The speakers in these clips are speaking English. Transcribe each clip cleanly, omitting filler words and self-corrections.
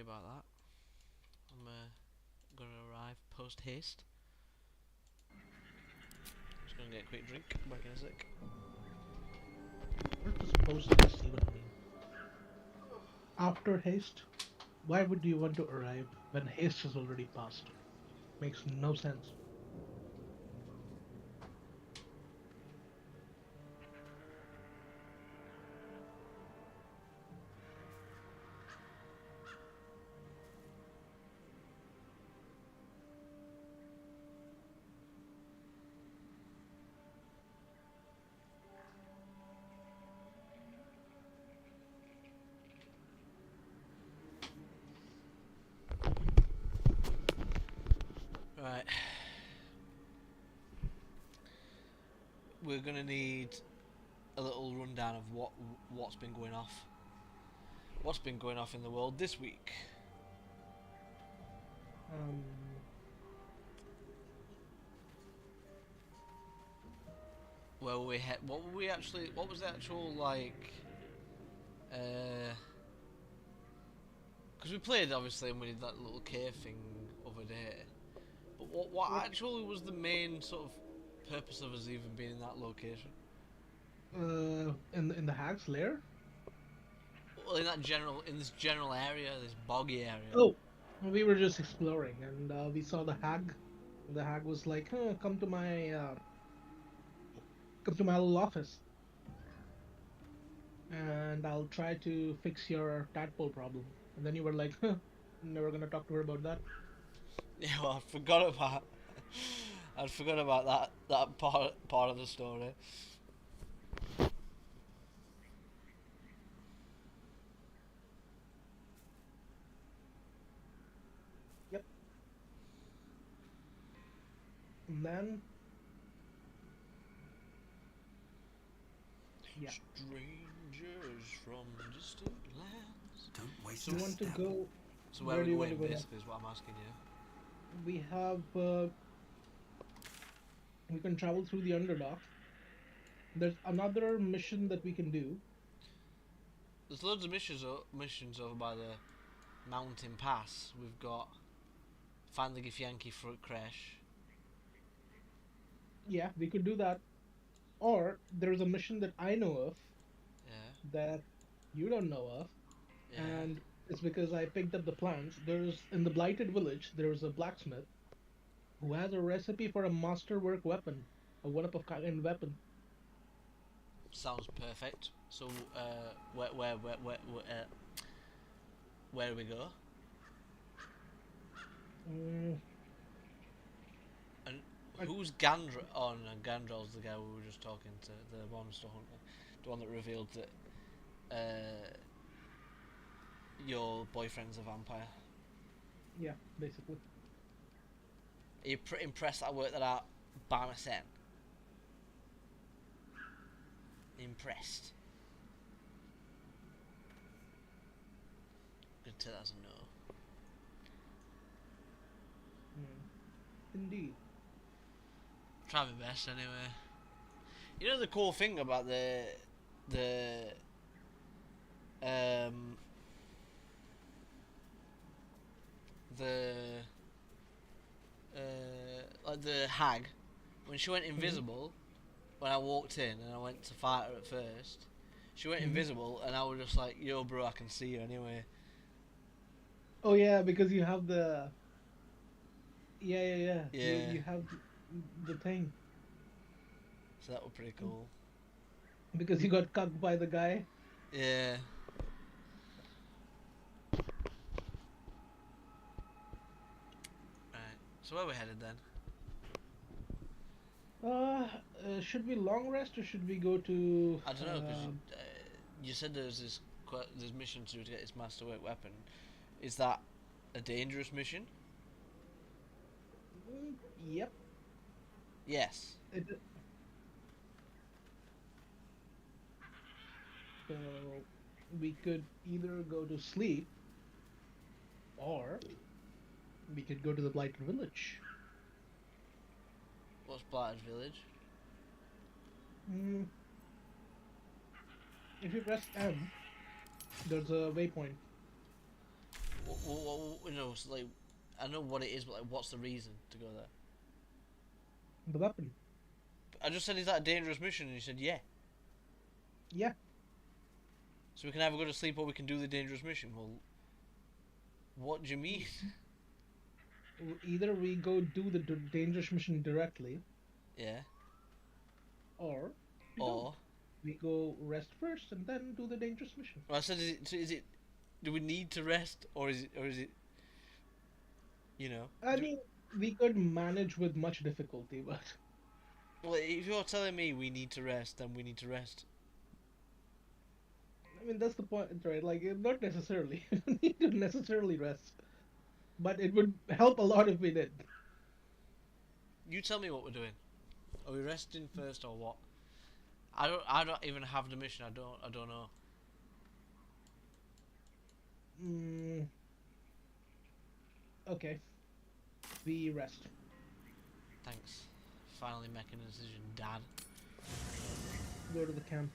sorry about that. I'm gonna arrive post haste. Just gonna get a quick drink. Back in a sec. What does post haste even mean? After haste? Why would you want to arrive when haste has already passed? Makes no sense. Right. We're gonna need a little rundown of what's been going off. What's been going off in the world this week? Um, Where were we what were we actually? What was the actual like? Because we played obviously and we did that little cave thing over there. But what what? actually was the main sort of purpose of us even being in that location? In the hag's lair? Well, in this general area, this boggy area. Oh, we were just exploring, and we saw the hag. The hag was like, huh, come to my little office, and I'll try to fix your tadpole problem." And then you were like, huh, never gonna talk to her about that. Yeah, well, I forgot about. I forgot about that part of the story. Yep. And then, yeah, Strangers from distant lands. Don't waste So, you a want to step. go? so where are Where we do you want going? to go next? Basically, is what I'm asking you. We have we can travel through the Underdark. There's another mission that we can do. There's loads of missions over by the mountain pass. We've got find the Githyanki fruit crash. Yeah, we could do that. Or there's a mission that I know of Yeah, that you don't know of, yeah. and it's because I picked up the plans. There's in the Blighted Village, there's a blacksmith who has a recipe for a masterwork weapon, a one of a kind weapon. Sounds perfect. So, where do we go? Mm, And I, who's Gandra? Oh no, Gandrel's the guy we were just talking to, the monster hunter, the one that revealed that your boyfriend's a vampire. yeah, basically. Are you impressed I worked that out by myself? Impressed. Good to that as a no. Mm, indeed. Try my best anyway. You know the cool thing about the um the like the hag when she went Hmm. invisible when I walked in and I went to fight her at first. She went Hmm. invisible and I was just like, "Yo, bro, I can see you anyway." Oh yeah, because you have the yeah, yeah, yeah. You Yeah, you have the thing so that was pretty cool. because you got cucked by the guy. Yeah. Right. So where we headed then? Should we long rest or should we go to? I don't know because you said there's this mission to do to get this masterwork weapon. Is that a dangerous mission? Yep. Yes. It, so we could either go to sleep or we could go to the Blighted Village. What's Blatter's village? Mm, if you press M, there's a waypoint. You know, so like, I know what it is, but like, what's the reason to go there? The weapon. I just said, is that a dangerous mission? And you said, yeah. Yeah. So we can either go to sleep or we can do the dangerous mission. Well, what do you mean? Either we go do the dangerous mission directly, Yeah. or we Or, don't. We go rest first and then do the dangerous mission. well, I said, is it? Do we need to rest, or is it? You know. I mean, we could manage with much difficulty, but Well, if you're telling me we need to rest, then we need to rest. I mean that's the point, right? Like, not necessarily. You need to necessarily rest, but it would help a lot if we did. You tell me what we're doing. Are we resting first or what? I don't even have the mission. I don't know. Mm, okay, we rest. Thanks. Finally making a decision, Dad. Go to the camp.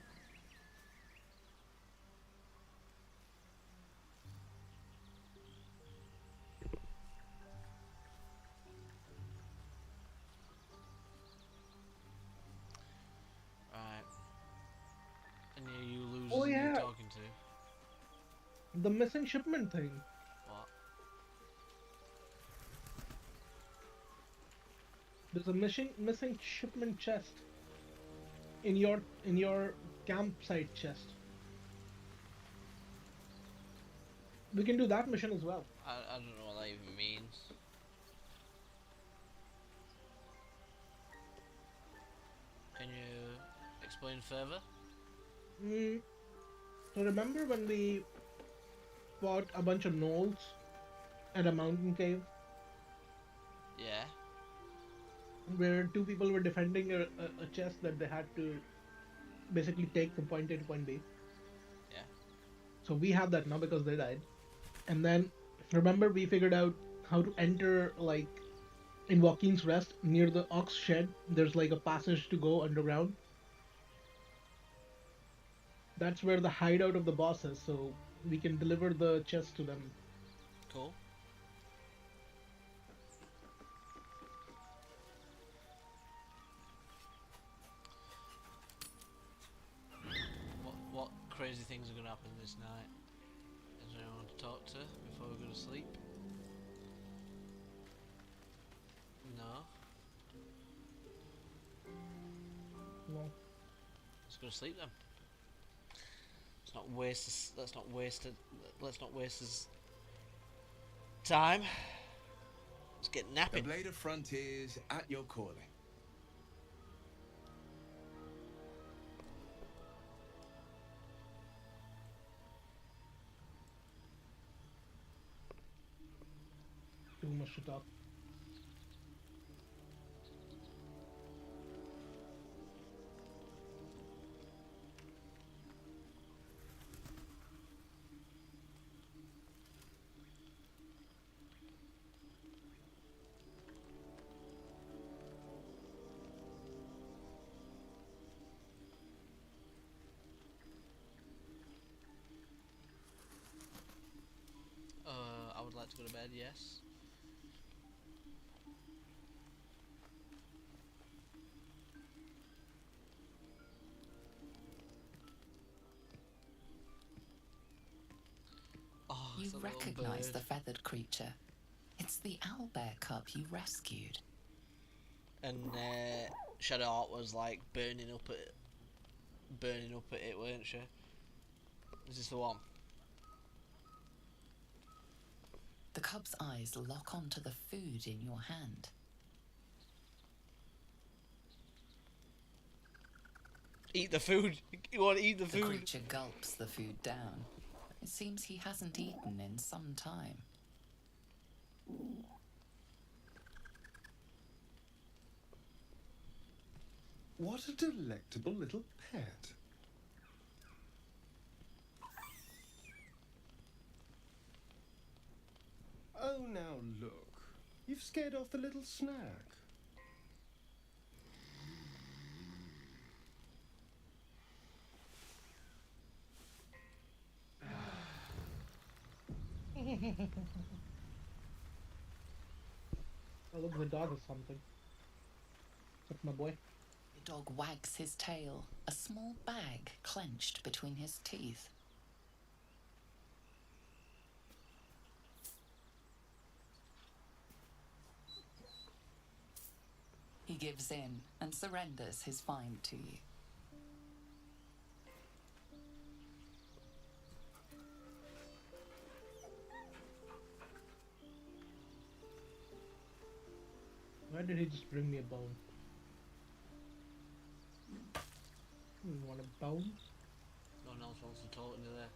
Right. Any of you losers Oh you're yeah, talking to? the missing shipment thing. What? There's a missing shipment chest in your campsite chest. We can do that mission as well. I don't know what that even means. Can you explain further? Mm, so remember when we fought a bunch of gnolls at a mountain cave Yeah. where two people were defending a chest that they had to basically take from point A to point B? Yeah. So we have that now because they died. And then remember we figured out how to enter, like, in Joaquin's Rest near the ox shed. There's like a passage to go underground. That's where the hideout of the boss is, so we can deliver the chest to them. Cool. What crazy things are gonna happen this night? Is there anyone to talk to before we go to sleep? No. Well, Let's go to sleep then. Let's not waste this. Let's not waste this time. Let's get The napping. blade of frontiers at your calling. too much to talk. I would like to go to bed. Yes. Oh, You it's a little recognize bird. the feathered creature. It's the owlbear cub you rescued. And Shadow Heart was like burning up at it, weren't she? Is this the one? The cub's eyes lock onto the food in your hand. Eat the food. You want to eat the The food? creature gulps the food down. It seems he hasn't eaten in some time. What a delectable little pet. Oh, now look. You've scared off the little snack. Oh, look, the dog is something. What's up, my boy? The dog wags his tail, a small bag clenched between his teeth. He gives in and surrenders his find to you. Why did he just bring me a bone? You want a bone? No one else wants to talk into there.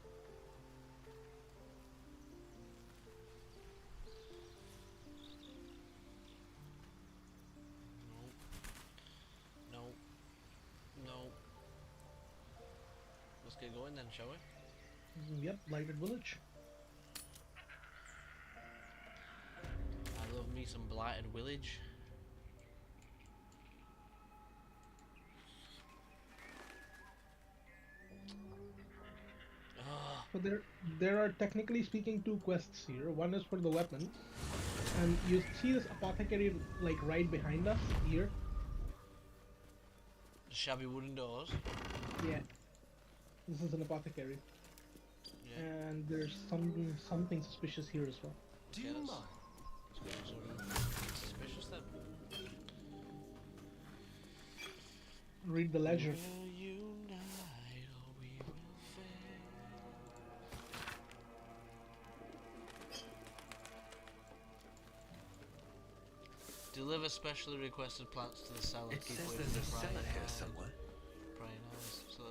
No. No. No. Let's get going then, shall we? Yep, lighted village. I love me some blighted village. Oh, So there are technically speaking two quests here. One is for the weapon, and you see this apothecary like right behind us here. shabby wooden doors. Yeah, this is an apothecary, Yeah. and there's something suspicious here as well. Do you Okay, mind? let's go to something suspicious then. Read the ledger. We'll unite or we will fail. Deliver specially requested plants to the cellar. It Keep says away there's from a the prying cellar here eyes. somewhere. Prying eyes. So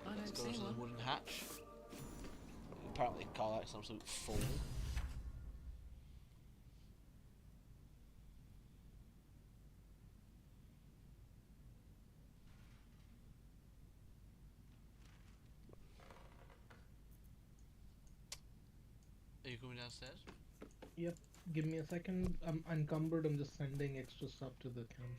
I let's don't go see to the one. wooden hatch. Apparently Karlak's an absolute fool. Are you coming downstairs? Yep. Give me a second. I'm encumbered. I'm just sending extra stuff to the camp.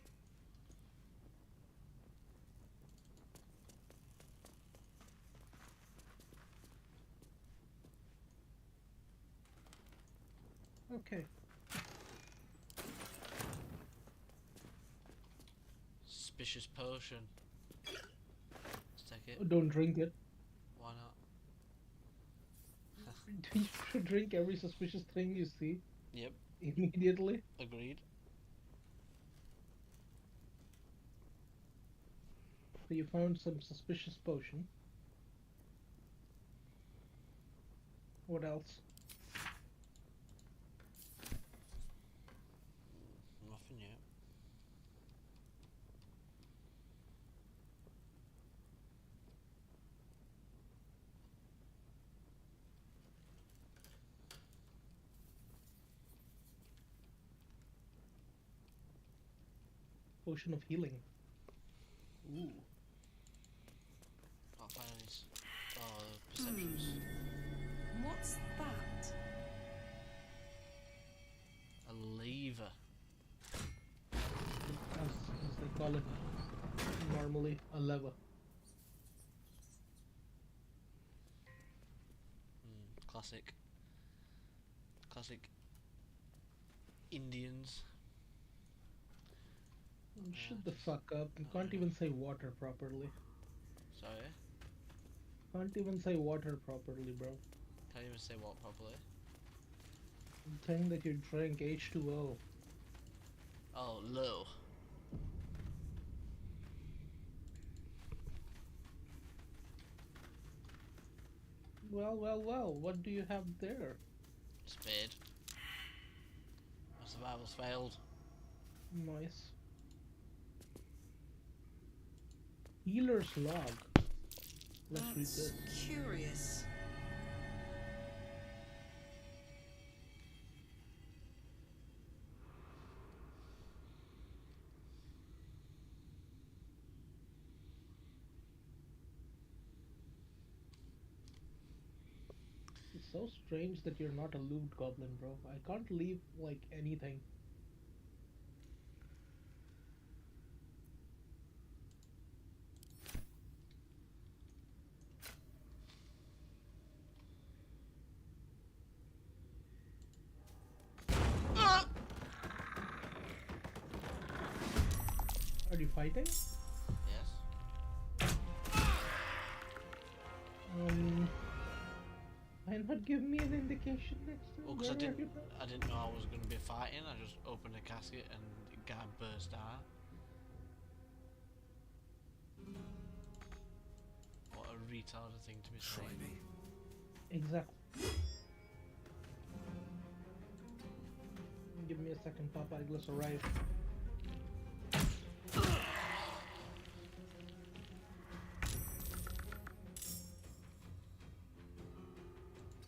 Okay. Suspicious potion. Let's take it. Don't drink it. Why not? You should drink every suspicious thing you see Yep, immediately. agreed. So you found some suspicious potion. What else? Nothing yet. Potion of healing. Ooh. Can't find any. Perceptions. What's that? A lever. As they call it normally, a lever. Classic. Classic. Indians. Shut the fuck up. You can't even say water properly. Sorry. Can't even say water properly, bro. Can't even say what properly. The thing that you drank H2O. Oh, low. Well, what do you have there? Spade. My survival's failed. Nice. Healer's log. Let's read That's this. curious. It's so strange that you're not a loot goblin, bro. I can't leave like anything. you fighting? Yes. Why not give me an indication next time? Well, because Where are you now? I didn't know I was going to be fighting. I just opened a casket and the guy burst out. What a retarded thing to be Try saying. me. Exactly. Give me a second, Papa. Let's arrive.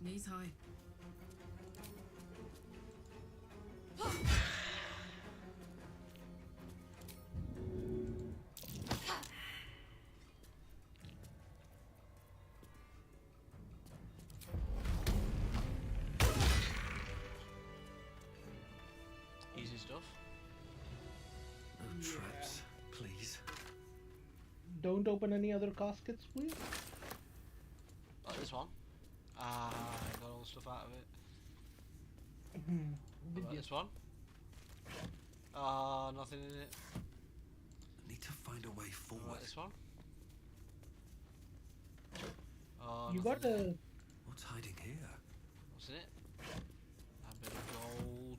Knees high. Easy stuff. No traps, please. Don't open any other caskets, please. Like this one. Ah, I got all the stuff out of it. Did Like you? this one. Ah, nothing in it. I need to find a way Like forward. this one. Oh, You nothing got in it. a. What's hiding here? What's in it? A bit of gold.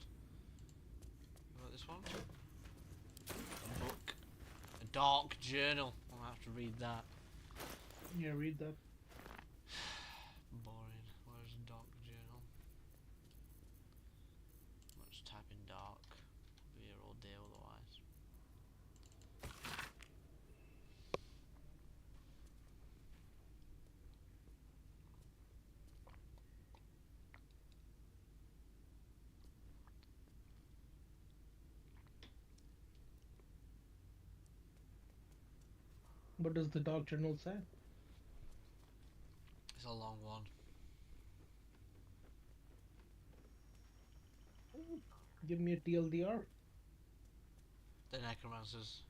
What about this one? A book. A dark journal. I'm gonna have to read that. Yeah, read that. Boring. Where's a dark journal? Let's type in dark. Be here all day otherwise. What does the dog journal say? It's a long one. Give me a TLDR. The necromancers.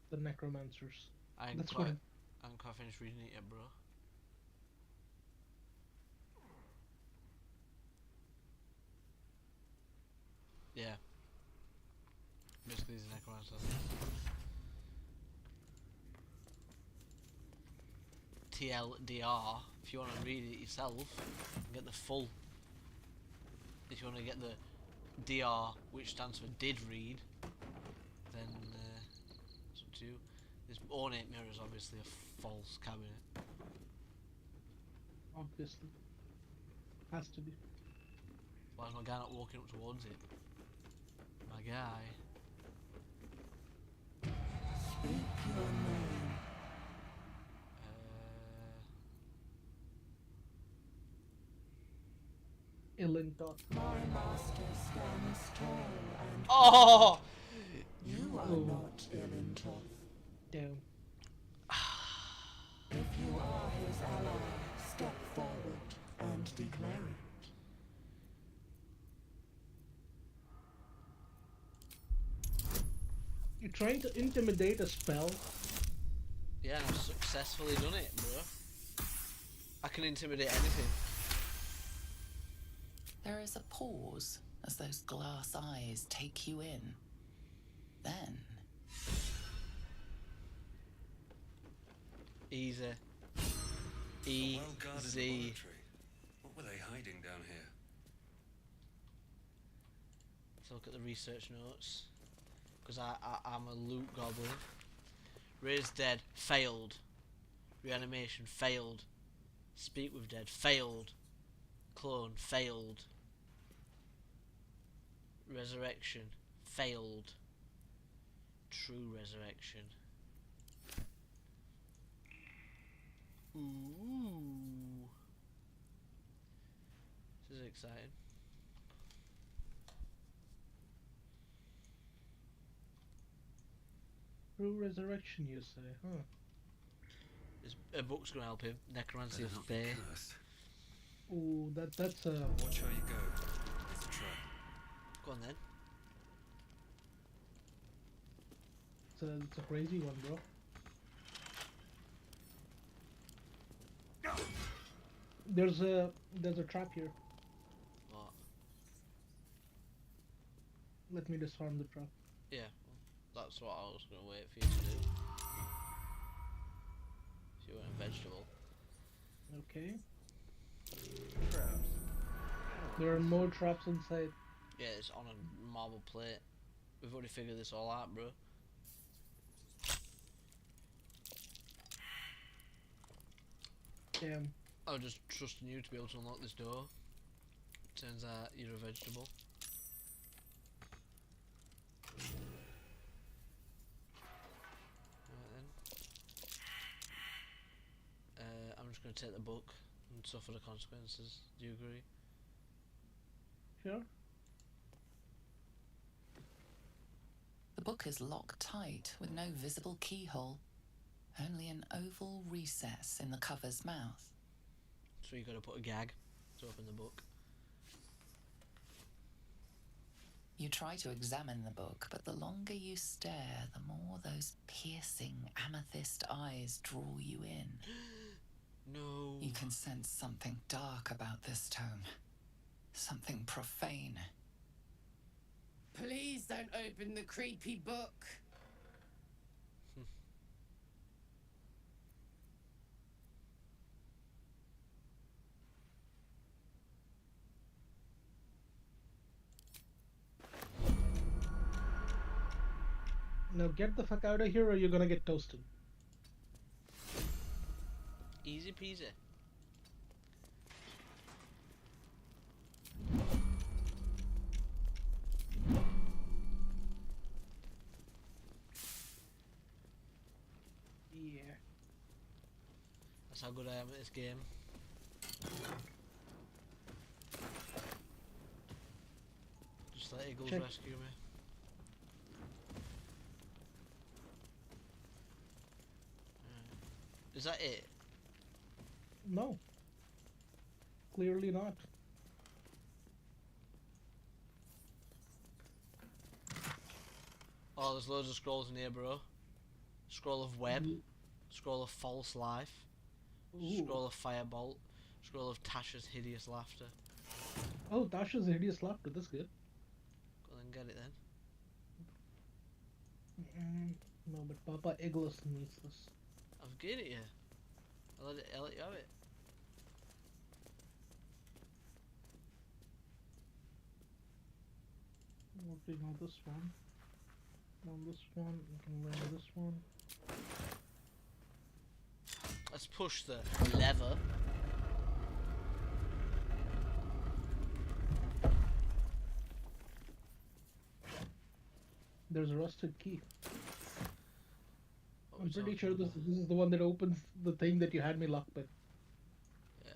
The necromancers. I ain't That's quite, what. I ain't quite finished reading it yet, bro. Yeah. Basically, he's a necromancer. TLDR. If you want to read it yourself, and get the full. If you want to get the DR, which stands for did read, then it's up to you. This ornate mirror is obviously a false cabinet. Obviously. Has to be. Why is my guy not walking up towards it? My guy. Illintot. Oh! Oh. Damn. You're trying to intimidate a spell. Yeah, and I've successfully done it, bro. I can intimidate anything. There is a pause as those glass eyes take you in. Then, Easy. Well-guarded Easy. laboratory. What were they hiding down here? Let's look at the research notes. Because I'm a loot goblin. Raise dead. Failed. Reanimation. Failed. Speak with dead. Failed. Clone. Failed. Resurrection. Failed. True resurrection. Ooh. This is exciting. True resurrection, you say, huh? This a book's gonna help him. Necromancy Better of not be Fae. cursed. Ooh, that's a. Watch how you go. There's a trap. Go on then. It's a crazy one, bro. There's a trap here. What? Let me disarm the truck. Yeah, that's what I was going to wait for you to do. If you want a vegetable. Okay. Traps. There are more traps inside. Yeah, it's on a marble plate. We've already figured this all out, bro. Damn. I was just trusting you to be able to unlock this door. Turns out you're a vegetable. Right then. I'm just going to take the book and suffer the consequences. Do you agree? Sure. The book is locked tight with no visible keyhole, only an oval recess in the cover's mouth. So you got to put a gag to open the book. You try to examine the book, but the longer you stare, the more those piercing amethyst eyes draw you in. No. You can sense something dark about this tome, something profane. Please don't open the creepy book. Now get the fuck out of here or you're gonna get toasted. Easy peasy. Yeah. That's how good I am at this game. Just let Eagles Check. rescue me. Is that it? No. Clearly not. Oh, there's loads of scrolls in here, bro. Scroll of web. Scroll of false life. Ooh. Scroll of firebolt. Scroll of Tasha's hideous laughter. Oh, Tasha's hideous laughter. That's good. Go and get it then. No, but Papa Iglos needs this. I've given it you. I let you have it. Working on this one. On this one. We can learn this one. Let's push the lever. There's a rusted key. What I'm we pretty talking sure this about? is the one that opens the thing that you had me locked with. Yeah.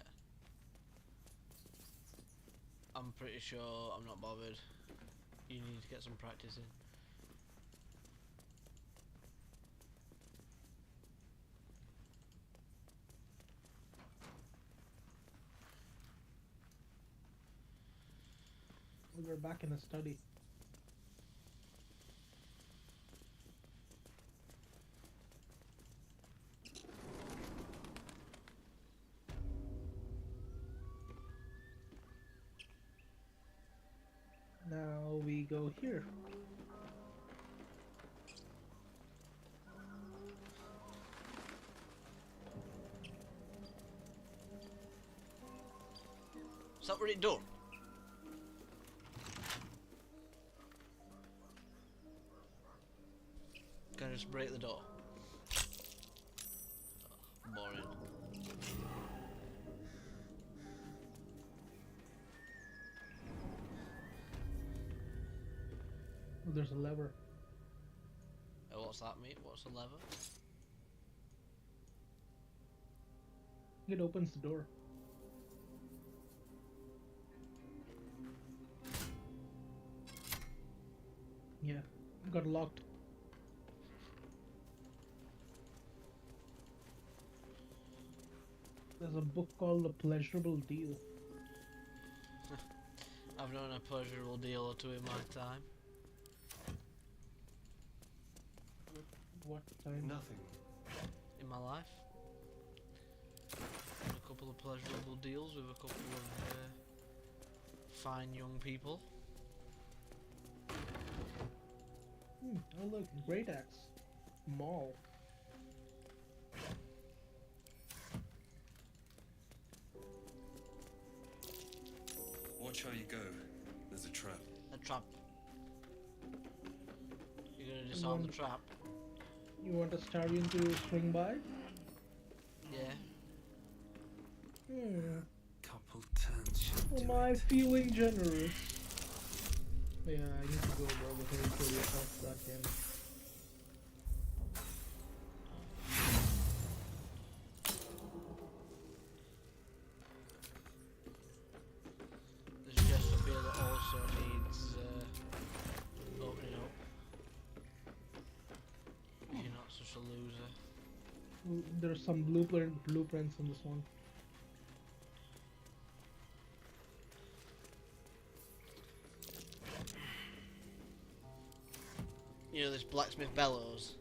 I'm pretty sure I'm not bothered. You need to get some practice in. We're back in the study. Now we go here. Is that what it done? Can I just break the door? Oh, boring. Oh, there's a lever. What's that mean? What's the lever? It opens the door. Yeah, got locked. There's a book called A Pleasurable Deal. I've known a pleasurable deal or two in my time. What time? Nothing. In my life. Done a couple of pleasurable deals with a couple of fine young people. Oh look, great axe. Maul. Watch how you go. There's a trap. A trap. You're gonna disarm the trap? You want a Starion to swing by? Yeah. Couple turns should do Am I it. feeling generous? Yeah, I need to go, bro, before you kill yourself. Goddamn. There's just a beer that also needs opening up. You're not such a loser. There's some blueprints in this one. You know this blacksmith bellows?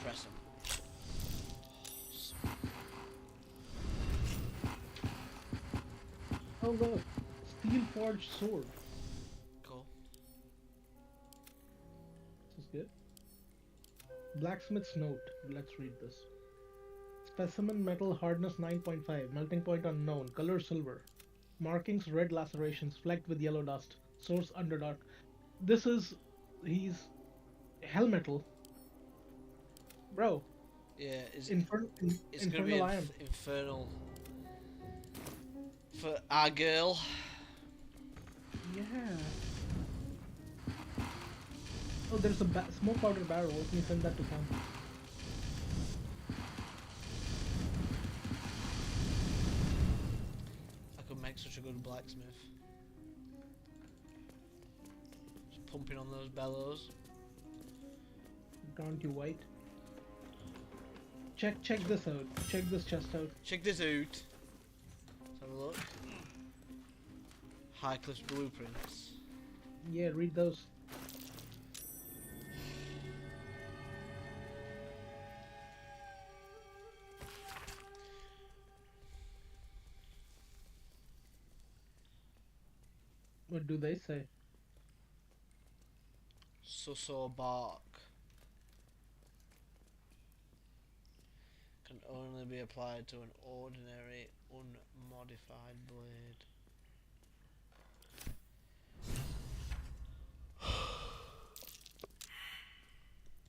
Press him. Oh look, steel forged sword. Cool. This is good. Blacksmith's note. Let's read this. Specimen metal hardness 9.5, melting point unknown, color silver, markings red lacerations flecked with yellow dust, source underdark. He's hell metal, bro. Yeah, it's gonna be Infernal Iron. infernal for our girl. Yeah. Oh, there's a smoke powder barrel. Let me send that to Tom. I could make such a good blacksmith. Just pumping on those bellows. Aren't you white? Check this out. Check this chest out. Check this out. Let's have a look. Highcliff's blueprints. Yeah, read those. What do they say? Susso bark. Can only be applied to an ordinary, unmodified blade.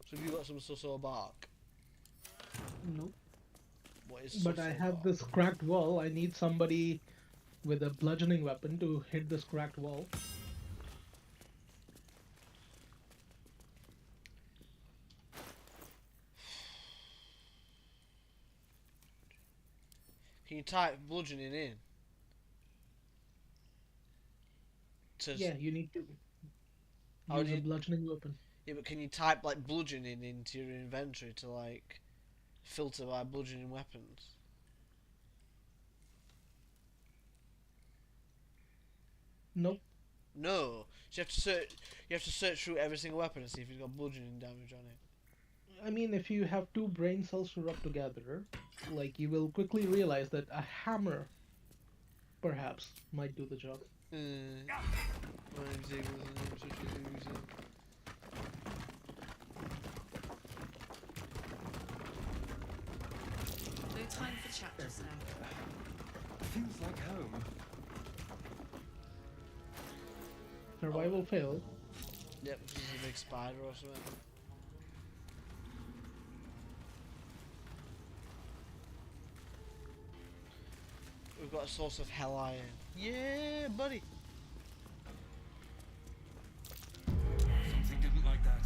So have you got some Susso bark? Nope. What is But Susso I have bark? this cracked wall. I need somebody with a bludgeoning weapon to hit this cracked wall. Can you type bludgeoning in? Yeah, you need to How use do a you- bludgeoning weapon. Yeah, but can you type like bludgeoning into your inventory to like filter by bludgeoning weapons? Nope. No. So you have to search. You have to search through every single weapon and see if it's got bludgeoning damage on it. I mean, if you have two brain cells to rub together, like, you will quickly realize that a hammer, perhaps, might do the job. No time for chat just now. Feels like home. Survival failed. Yep, this is a big spider or something. We've got a source of hell iron. Yeah, buddy. Something didn't like that.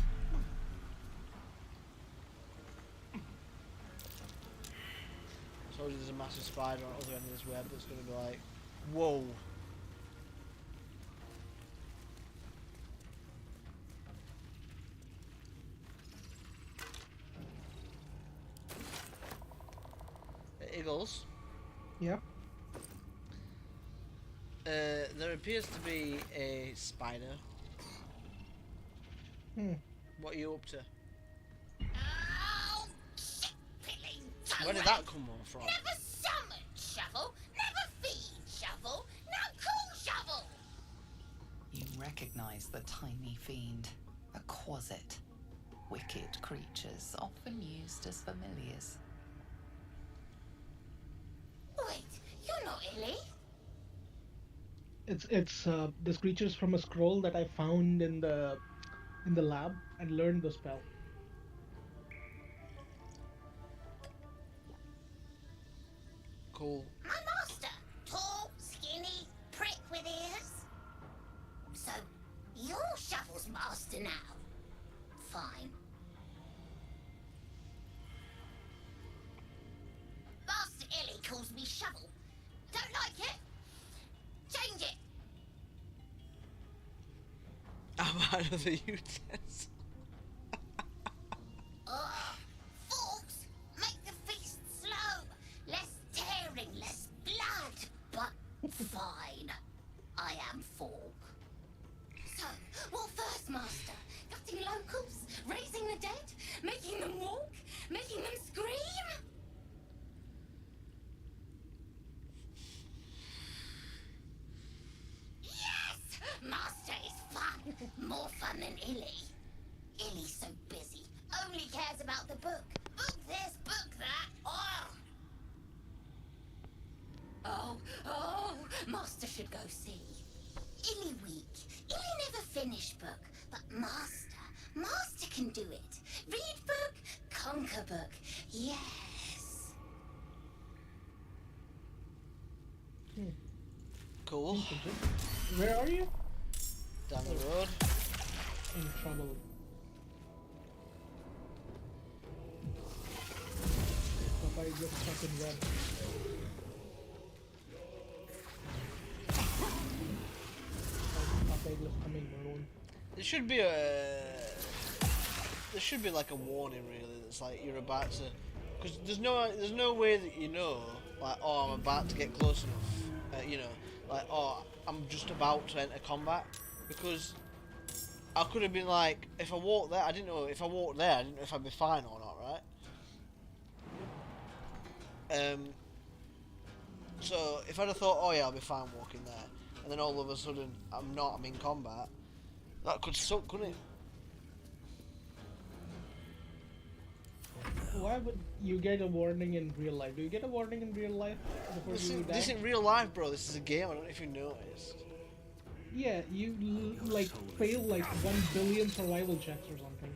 I told you there's a massive spider on the other end of this web that's going to be like, whoa. Eagles. Yeah. There appears to be a spider. What are you up to? Ow! Piddling Where did that come on from? Never summon shovel, never feed shovel, now cool shovel. You recognize the tiny fiend. A Quasit. Wicked creatures, often used as familiars. Wait, you're not Illy. It's this creature's from a scroll that I found in the lab and learned the spell. Cool. My master. Tall, skinny, prick with ears. So, you're Shovel's master now. Fine. Master Illy calls me Shovel. Don't like it? Change it. I'm out of the utensil. Forks, make the feast slow. Less tearing, less blood. But fine. I am Fork. So, what first, Master? Gutting locals? Raising the dead? Making them walk? Making them scream? Yes! Master is fun. More fun than Illy. Illy's so busy. Only cares about the book. Book this, book that. Oh, Master should go see. Illy weak. Illy never finish book. But Master can do it. Read book, conquer book. Yes. Cool. Where are you? Down the road. In trouble. Papa is just stuck in web. Papa is just coming alone. There should be like a warning really that's like you're about to, because there's no way that you know like, oh, I'm about to get close enough, you know, like, oh, I'm just about to enter combat, because I could have been like, if I walked there, I didn't know if I'd be fine or not, right? So if I'd have thought, oh yeah, I'll be fine walking there, and then all of a sudden I'm in combat, that could suck, couldn't it? Why would you get a warning in real life? Do you get a warning in real life before you die? This isn't real life, bro. This is a game. I don't know if you noticed. Yeah, you like fail like 1 billion survival checks or something.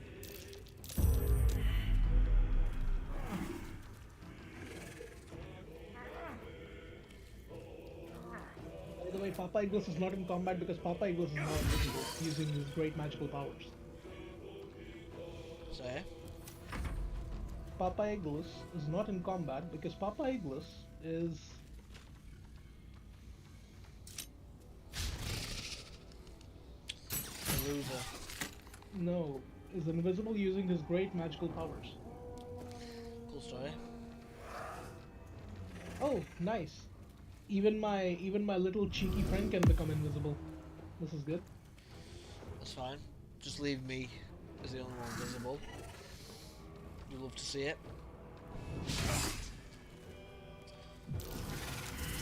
By the way, Papa Eagles is not in combat because Papa Eagles is now invisible, using his great magical powers. Say? Papa Eagles is not in combat because Papa Eagles is... A loser. No, is invisible using his great magical powers. Cool story. Oh, nice. Even my little cheeky friend can become invisible. This is good. That's fine. Just leave me as the only one visible. You love to see it.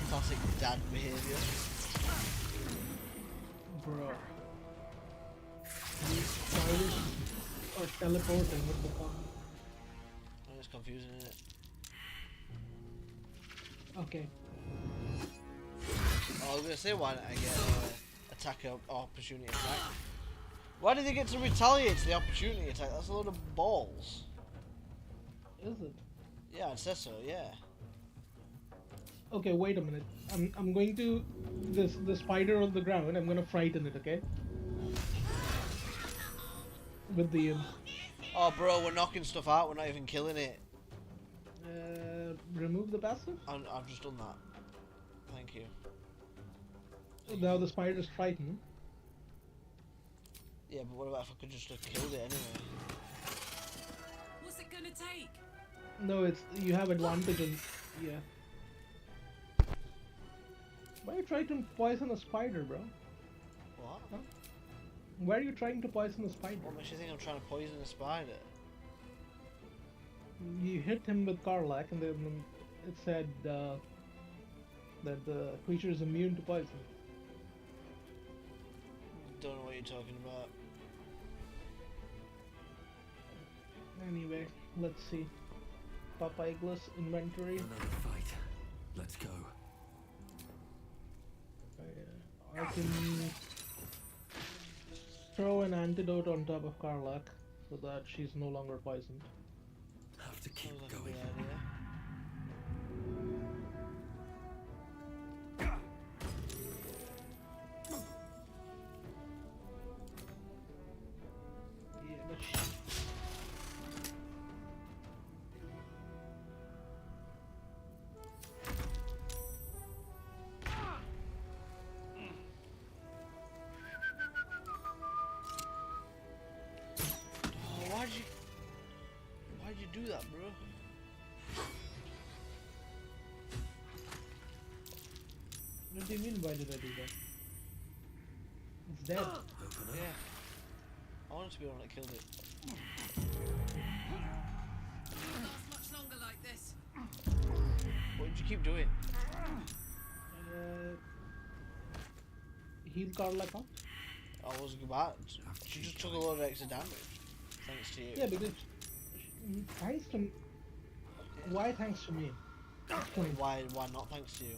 Classic dad behaviour. Bro. These spiders are teleporting, what the fuck? Oh, it's confusing, isn't it? Okay. Oh, I was gonna say, why don't I get attack opportunity attack? Why do they get to retaliate to the opportunity attack? That's a load of balls. Is it? Yeah, it says so, yeah. Okay, wait a minute. I'm going to the spider on the ground, I'm gonna frighten it, okay? With the Oh, bro, we're knocking stuff out, we're not even killing it. remove the passive? I've just done that. Thank you. Now the spider's frightened. Yeah, but what about if I could just have killed it anyway? What's it gonna take? No, it's you have advantage and yeah. Why are you trying to poison a spider, bro? What? Huh? Why are you trying to poison a spider? What makes you think I'm trying to poison a spider? You hit him with Karlak and then it said that the creature is immune to poison. Don't know what you're talking about. Anyway, let's see. Papa Iglis inventory. Another fight. Let's go. I can throw an antidote on top of Karlak so that she's no longer poisoned. Have to keep Sounds like a going. good idea. Yeah, but Oh, why'd you do that, bro? what do you mean? Why did I do that? It's dead. Open up. Yeah. I wanted to be the one that killed it. Won't last much longer like this. What did you keep doing? Heal Karlak up. I was about. She just took a lot of extra damage. Thanks to you. Yeah, because thanks to why thanks to me? Explain. Why not thanks to you?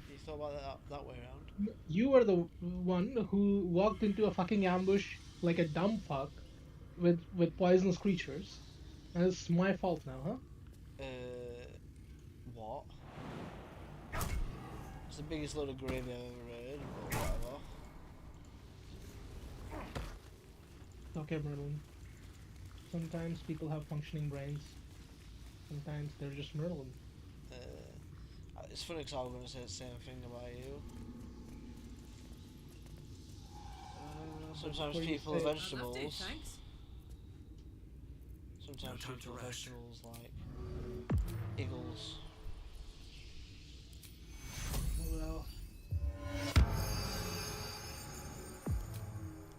You thought about that way around? You were the one who walked into a fucking ambush like a dumb fuck with poisonous creatures, and it's my fault now, huh? What? It's the biggest load of gravy I've ever heard, but whatever. Okay, Merlin. Sometimes people have functioning brains. Sometimes they're just Merlin. It's funny because I was going to say the same thing about you. Sometimes What do you people are say? I loved it, vegetables. thanks. Sometimes No time people to are rest. vegetables like eagles. Well,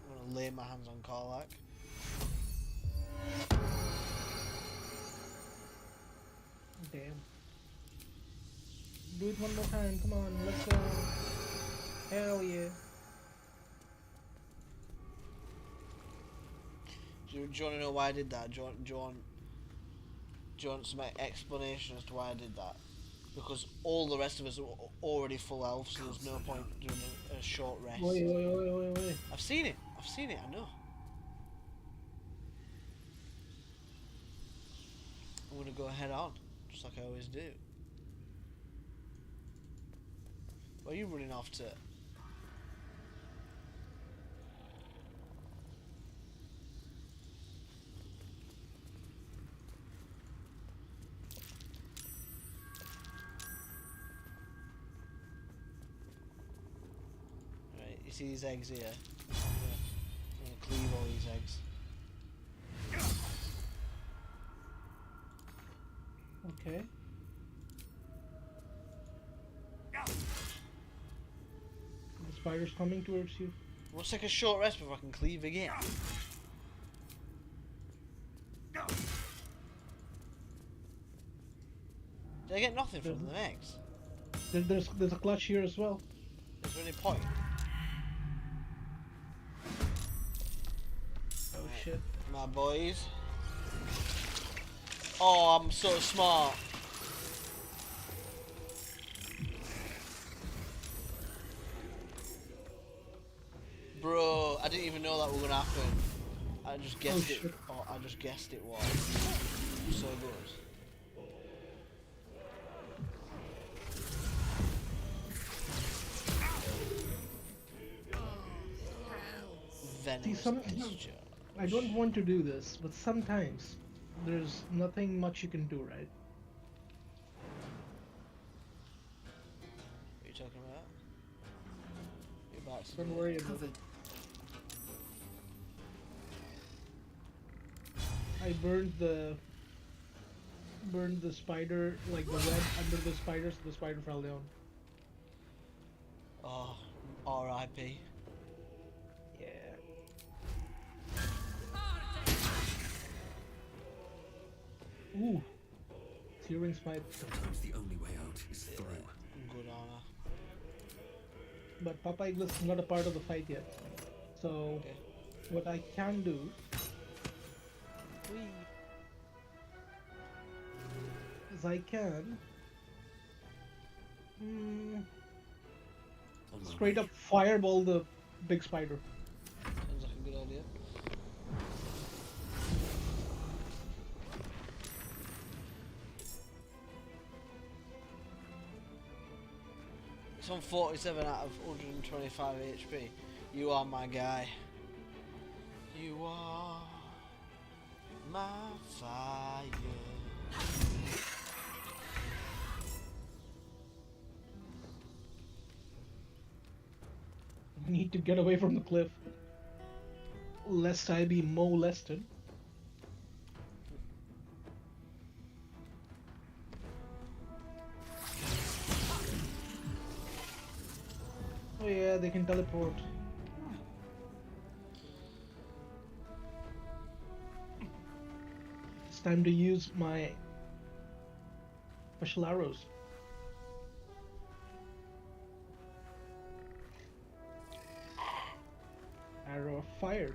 I'm going to lay my hands on Karlak. damn. Do it one more time. Come on, let's go. Hell yeah. Do you want to know why I did that? Do you want some explanation as to why I did that? Because all the rest of us are already full elves, so there's no point doing a short rest. Wait. I've seen it, I know. I'm gonna go head on, just like I always do. Where are you running off to? Right, you see these eggs here? I'm gonna cleave all these eggs. Okay. The spider's coming towards you. Let's take a short rest before I can cleave again. Did I get nothing from the eggs? There's a clutch here as well. Is there any point? Oh shit. My boys. Oh, I'm so smart. Bro, I didn't even know that was gonna happen. I just guessed it. shit. Oh, I just guessed it was. So good. Venomous sometimes- discharge. I don't want to do this, but sometimes there's nothing much you can do, right? What are you talking about? You're about to Don't do it. worry about it. Covered. I burned the spider, like the web under the spider, so the spider fell down. Oh, R.I.P. Yeah. Ooh. Searing smite. Sometimes the only way out is through. Good honor. But Papa Iglis is not a part of the fight yet. So Okay. what I can do Whee! As I can. On my Straight way. up fireball the big spider. Sounds like a good idea. It's on 47 out of 125 HP. You are my guy. You are my fire. I need to get away from the cliff. Lest I be molested. Oh yeah, they can teleport. It's time to use my special arrows. Arrow of fire.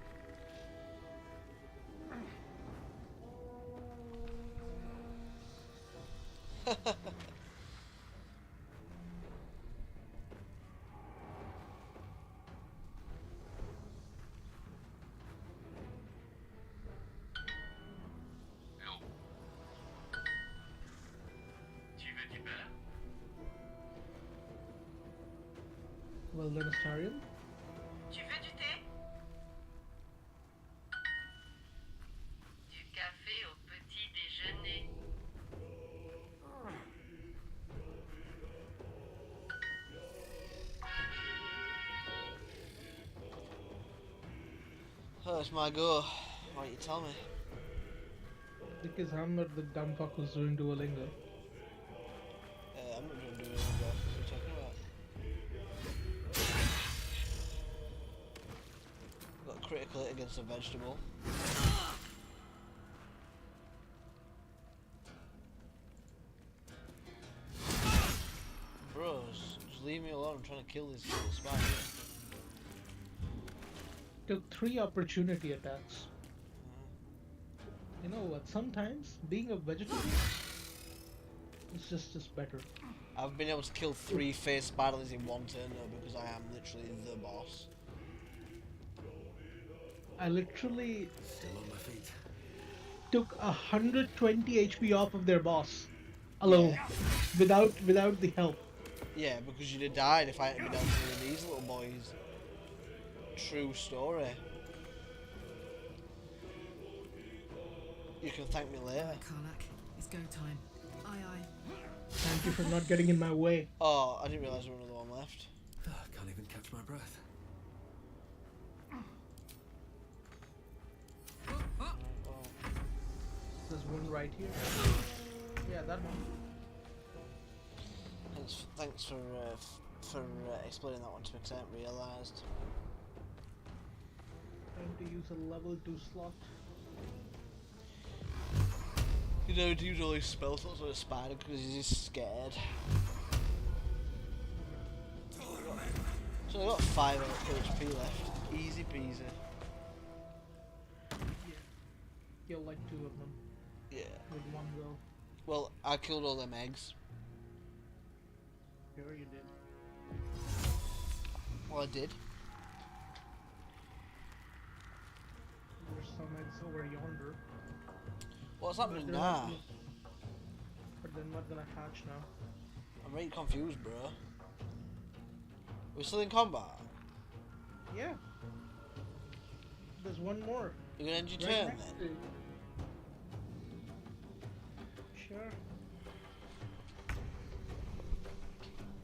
Well done, Astarion. Tu veux du thé? Du café au petit déjeuner. Oh, it's my go. Why don't you tell me? Because I'm not the dumb fuck who's doing Duolingo. I'm not doing doing it, what are you talking about? Got critical hit against a vegetable. Bros, just leave me alone. I'm trying to kill this little spider. Took 3 opportunity attacks. You know what? Sometimes being a vegetarian is just better. I've been able to kill 3 face spiders in one turn though because I am literally the boss. I literally Still on my feet. took 120 HP off of their boss alone, without the help. Yeah, because you'd have died if I hadn't been able to do these little boys. True story. You can thank me later. Right, Karlak. It's go time. Aye, aye. Thank you for not getting in my way. Oh, I didn't realise there was another one left. Can't even catch my breath. There's one right here. Yeah, that one. Thanks for explaining that one to me because I hadn't realised. Trying to use a level 2 slot. You don't use all these spell slots on a spider because he's just scared. So I got 5 HP left. Easy peasy. Kill like 2 of them Yeah. with one go. Well, I killed all them eggs. Sure you did. Well, I did. There's some eggs over yonder. What's But happening they're now? not- But they're not gonna hatch now. I'm really confused, bro. We're still in combat. Yeah. There's one more. You're gonna end your Right turn next then? to you. Sure. I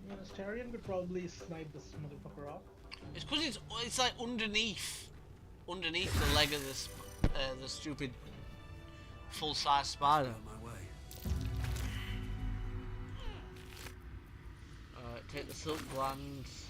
mean, Astarion could probably snipe this motherfucker off. It's because it's like underneath the leg of this the stupid full-size spider. On my way. Alright, take the silk glands.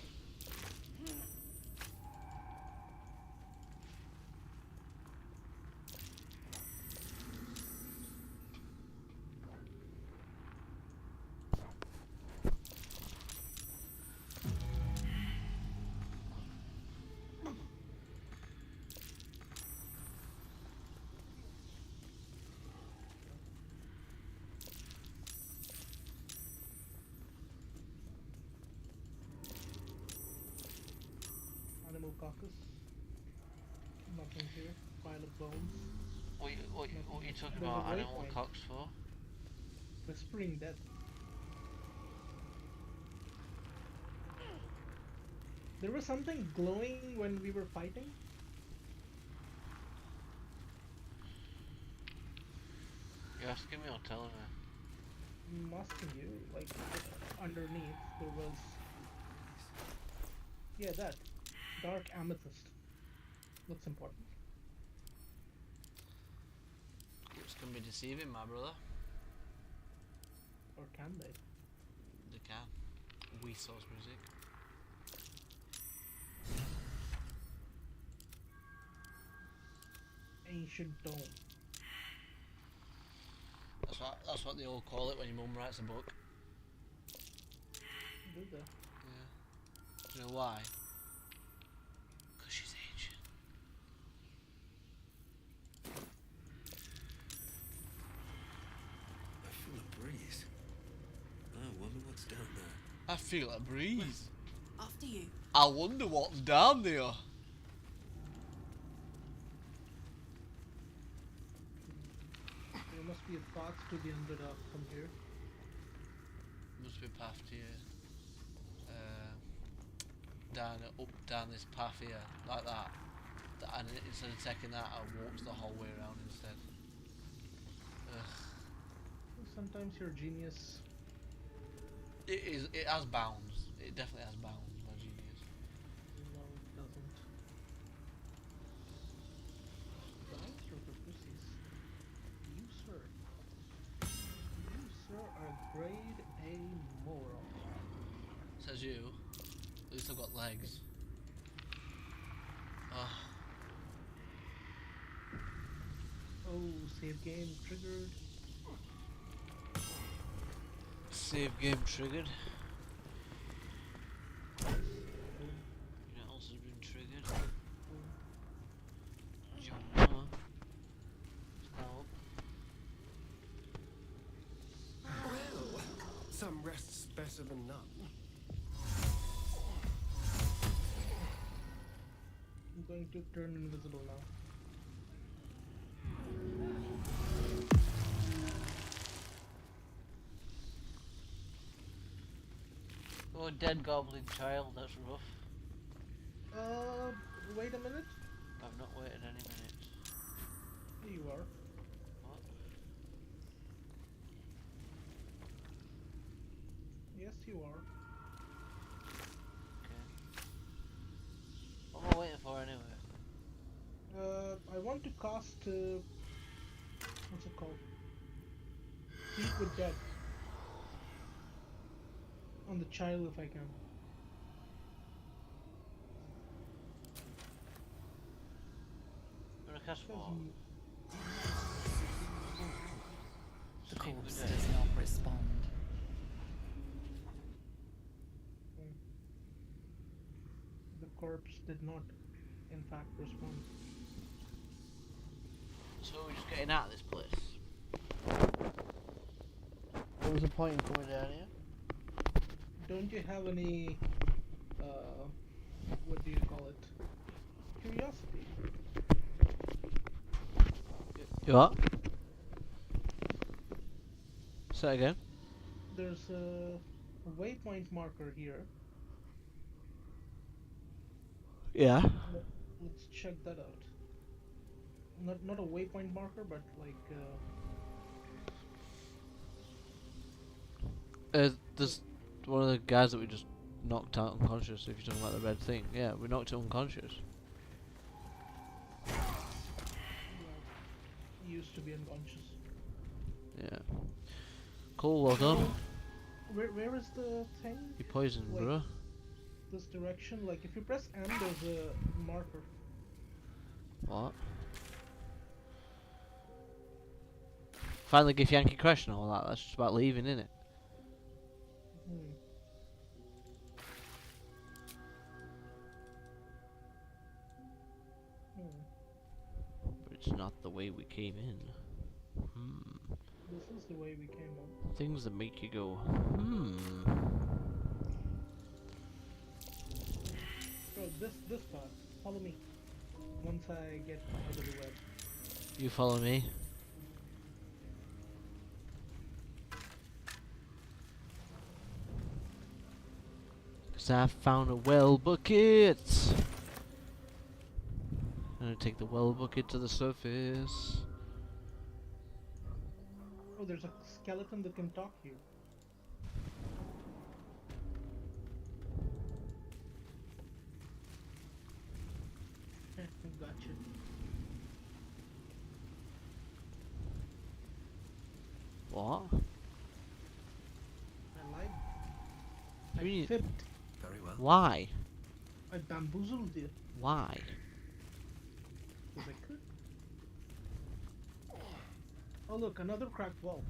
carcass. Nothing here. Pile of bones. What are you talking There's a about animal waypoint. cocks for? Whispering death. There was something glowing when we were fighting. You asking me or telling me? I'm asking you, like, underneath there was. Yeah, that. Dark amethyst. Looks important. It's gonna be deceiving, my brother. Or can they? They can. We source music. Ancient dome. That's what they all call it when your mum writes a book. Do they? Yeah. Do you know why? Because she's ancient. I feel a breeze. I wonder what's down there. I feel a breeze. After you. I wonder what's down there. There must be a path to the Underdark from here. Must be a path to you. Down this path here, like that. And instead of taking that, I walked the whole way around instead. Ugh. Sometimes you're a genius. It has bounds. It definitely has bounds, my genius. No, it doesn't. Bounds for the pussies. You, sir. You, sir, are grade A moron. Says you. At least I've got legs. Oh, save game triggered. Save game triggered. Boom, What else has been triggered? boom. Jump. Stop. Well, some rest's better than none. I'm going to turn invisible now. Oh, dead goblin child, that's rough. Wait a minute. I've not waited any minute. Here you are. What? Yes, you are. Okay. What am I waiting for anyway? I want to cast, what's it called? Speak with Dead. On the child if I can. I'm gonna cast Says what? The Speak corpse with does dead. not respond. The corpse did not, in fact, respond. So we're just getting out of this place. What was the point in coming down here? Don't you have any, what do you call it? Curiosity. You what? Say that again. There's a waypoint marker here. Yeah. Let's check that out. Not a waypoint marker, but like, There's one of the guys that we just knocked out unconscious, if you're talking about the red thing. Yeah, we knocked him unconscious. used to be unconscious. Yeah. Cool, well done. Where is the thing? You poisoned, Like- bro. This direction? Like, if you press M, there's a marker. What? Finally give Yankee Crash and all that, that's just about leaving, innit? Hmm. Hmm. But it's not the way we came in. This is the way we came up. Things that make you go, Oh, this path. Follow me. Once I get out of the web. You follow me. Cause I found a well bucket. I'm gonna take the well bucket to the surface. Oh, there's a skeleton that can talk here. Gotcha. What? I lied. What do you I mean? fibbed. Very well. Why? I bamboozled you. Why? Because I could. Oh look, another cracked wall.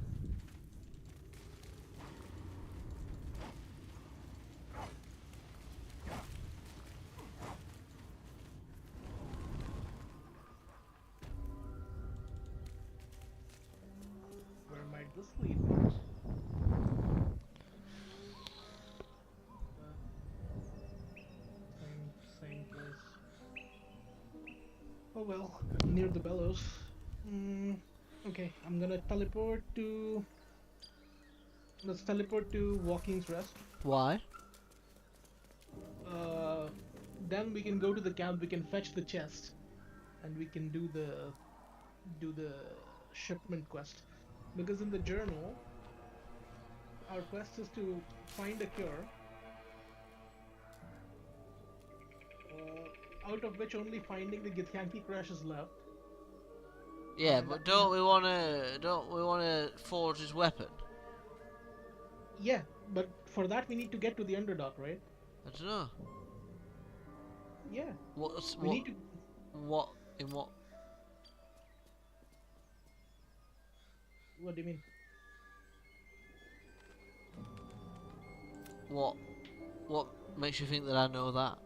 Where might this lead me? Same place. Oh well, near the bellows. Okay, I'm gonna teleport to. Let's teleport to Walking's Rest. Why? Uh, then we can go to the camp. We can fetch the chest, and we can do the shipment quest. Because in the journal, our quest is to find a cure. Out of which only finding the Githyanki crash is left. Yeah, And but don't we wanna forge his weapon? Yeah, but for that we need to get to the Underdark, right? I don't know. Yeah, What's we what? need to. What in what? What do you mean? What? What makes you think that I know that?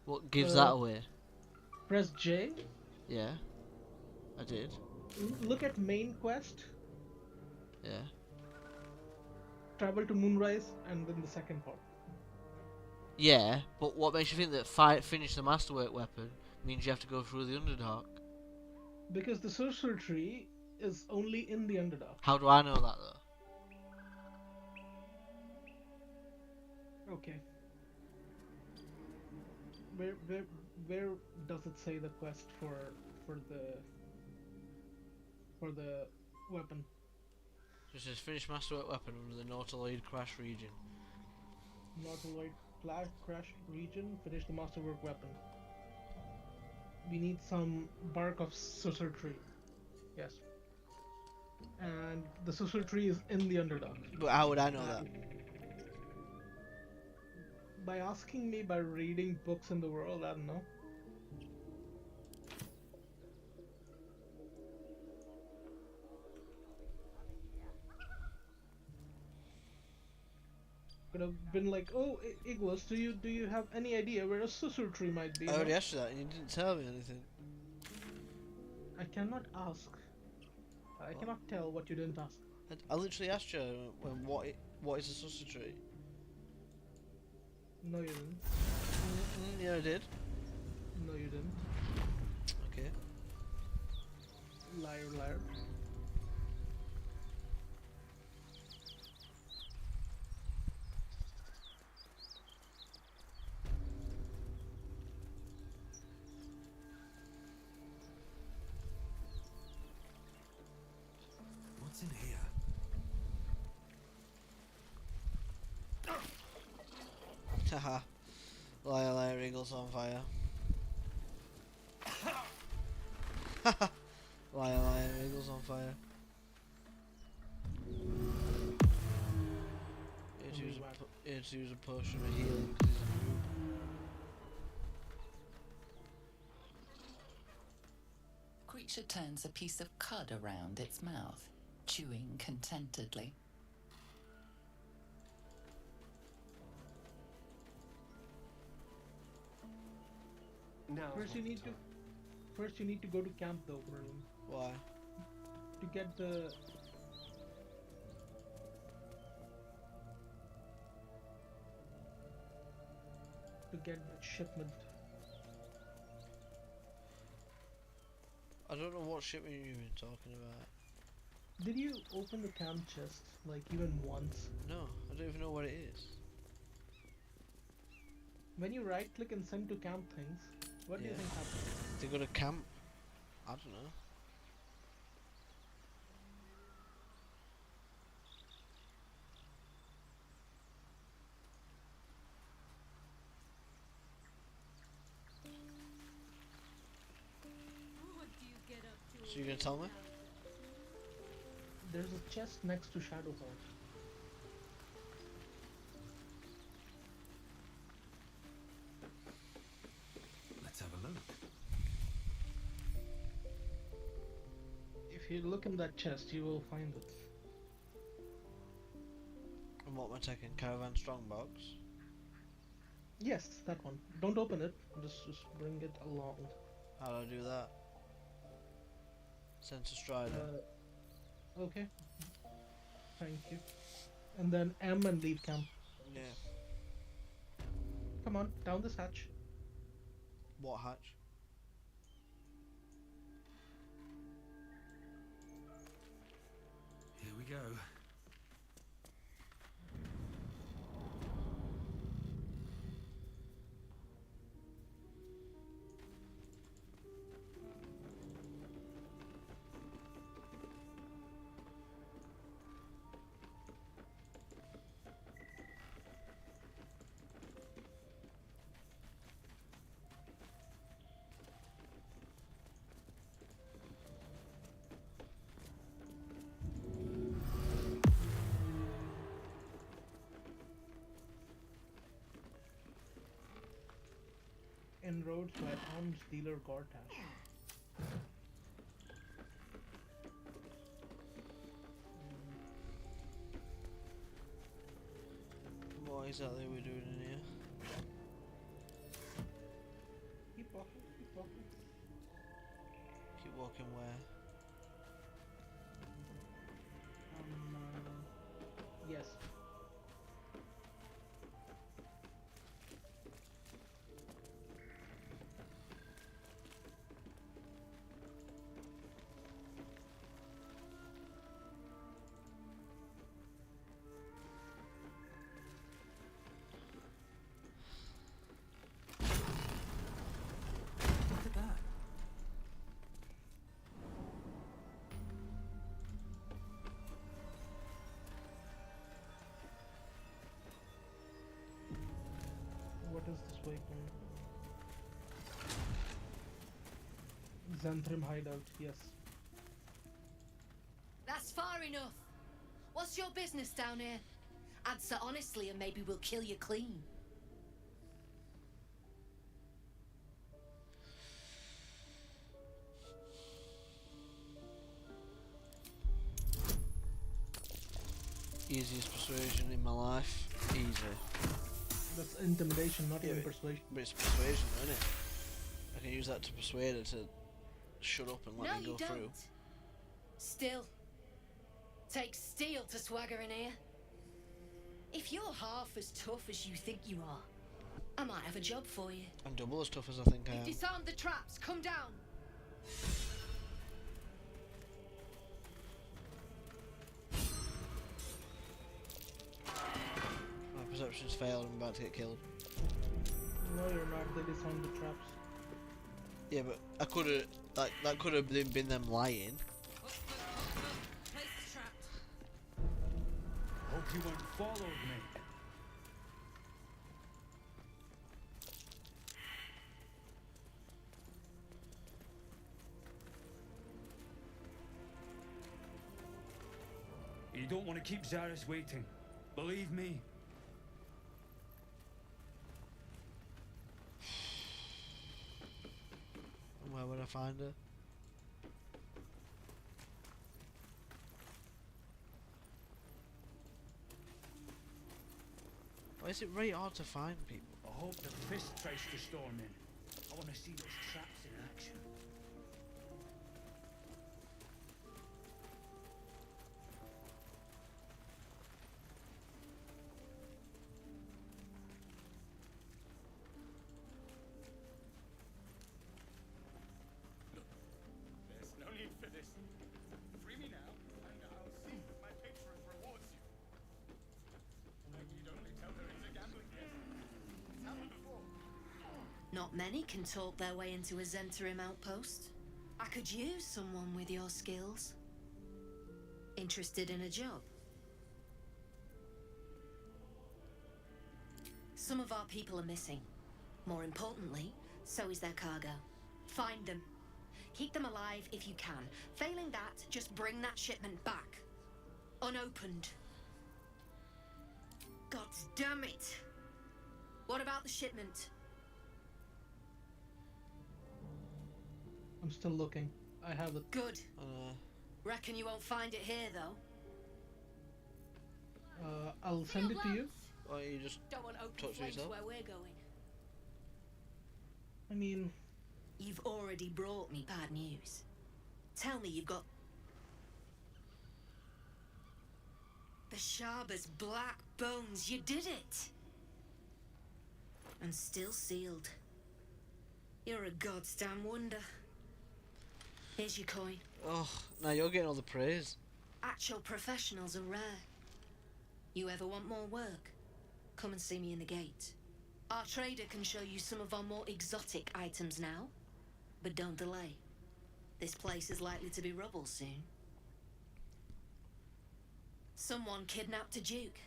What gives that away? Press J. Yeah, I did. Look at main quest. Yeah. Travel to Moonrise, and then the second part. Yeah, but what makes you think that finish the masterwork weapon means you have to go through the Underdark? Because the sorcerer tree is only in the Underdark. How do I know that though? Okay. Where does it say the quest for the weapon? It says finish masterwork weapon under the Nautiloid crash region. Nautiloid crash region. Finish the masterwork weapon. We need some bark of sorcerer tree. Yes. And the sorcerer tree is in the Underdark. But how would I know that? By asking me, by reading books in the world, I don't know. Could have been like, oh, Iglos, do you have any idea where a sorcerer tree might be? I already asked you that and you didn't tell me anything. I cannot ask. I cannot tell what you didn't ask. I literally asked you what is a sausage tree? No, you didn't. Yeah, I did. No, you didn't. Okay. Liar, liar. What's in here? Haha. Liar, liar, eagles on fire. Haha. Liar, liar, eagles on fire. He had to use a potion of healing because he's a noob. Creature turns a piece of cud around its mouth, chewing contentedly. Now. First you need to go to camp though, Merlin. Why? To get the get the shipment. I don't know what shipment you've been talking about. Did you open the camp chest like even once? No, I don't even know what it is. When you right click and send to camp things, what do you Yeah. think happens? They go to camp. I don't know. What do you get up to? So you're gonna tell me? There's a chest next to Shadowfall. Let's have a look. If you look in that chest, you will find it. And what am I taking? Caravan strongbox? Yes, that one. Don't open it. Just bring it along. How do I do that? Sensor Strider. Okay. Thank you. And then M and leave camp. Yeah. Come on, down this hatch. What hatch? Here we go. Inroads by arms dealer Gortash. What exactly are we doing in here? Keep walking, keep walking. Keep walking where? Yes. Look at that. What is this weapon? Xanthrim hideout, yes. That's far enough. What's your business down here? Answer honestly and maybe we'll kill you clean. Easiest persuasion in my life. Easy. That's intimidation, not Yeah, even but- persuasion. But it's persuasion, isn't it? I can use that to persuade her to shut up and let No, me you go don't. through. Still, takes steel to swagger in here. If you're half as tough as you think you are, I might have a job for you. I'm double as tough as I think I You've am. disarmed the traps. Come down. My perception's failed, I'm about to get killed. No, you're not. They disarmed the traps. Yeah, but I could have, that could have been them lying. Place is trapped. Hope you weren't followed, mate. You don't want to keep Zaris waiting. Believe me. And where would I find her? Why is it very hard to find people? I hope the fist tries to storm in. I want to see those traps in action. Not many can talk their way into a Zentarim outpost. I could use someone with your skills. Interested in a job? Some of our people are missing. More importantly, so is their cargo. Find them. Keep them alive if you can. Failing that, just bring that shipment back. Unopened. God damn it! What about the shipment? I'm still looking. I have it. Good. Reckon you won't find it here, though? I'll send it to you. Why don't you just Don't want open talk to flames yourself? where we're going. I mean, You've already brought me bad news. Tell me you've got... The Sharba's black bones. You did it! And still sealed. You're a goddamn wonder. Here's your coin. Oh, now you're getting all the praise. Actual professionals are rare. You ever want more work? Come and see me in the gate. Our trader can show you some of our more exotic items now. But don't delay. This place is likely to be rubble soon. Someone kidnapped a duke,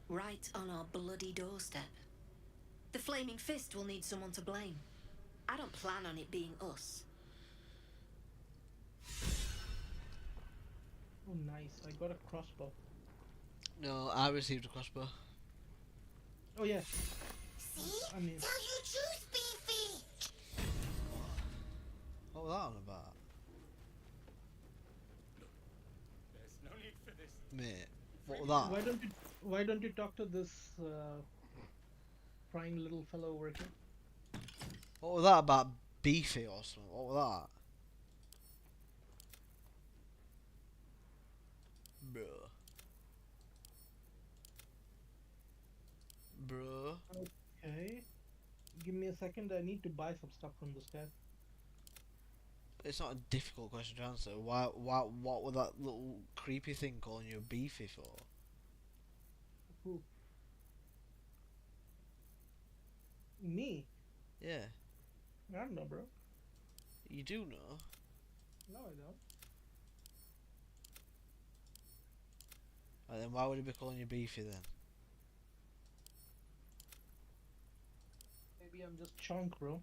right on our bloody doorstep. The Flaming Fist will need someone to blame. I don't plan on it being us. oh nice. I got a crossbow. No, I received a crossbow. Oh yeah. See? I mean, Tell you truth, Beefy! What was that on about? There's no need for this. Mate, what was that? why don't you talk to this prying little fellow over here? What was that about beefy or something? What was that? Bruh. Bruh. Okay. Give me a second. I need to buy some stuff from this guy. It's not a difficult question to answer. What was that little creepy thing calling you beefy for? Who? Me? Yeah, I don't know, bro. you do know. No, I don't. And then why would he be calling you beefy then? Maybe I'm just chonk, bro.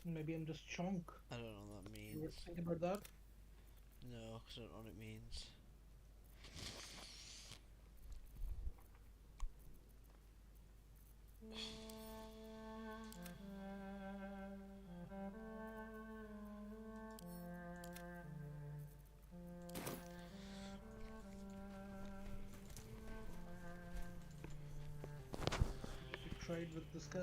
Maybe I'm just chonk. I don't know what that You were means. thinking about that? No, 'cause I don't know what it means. You tried with this guy.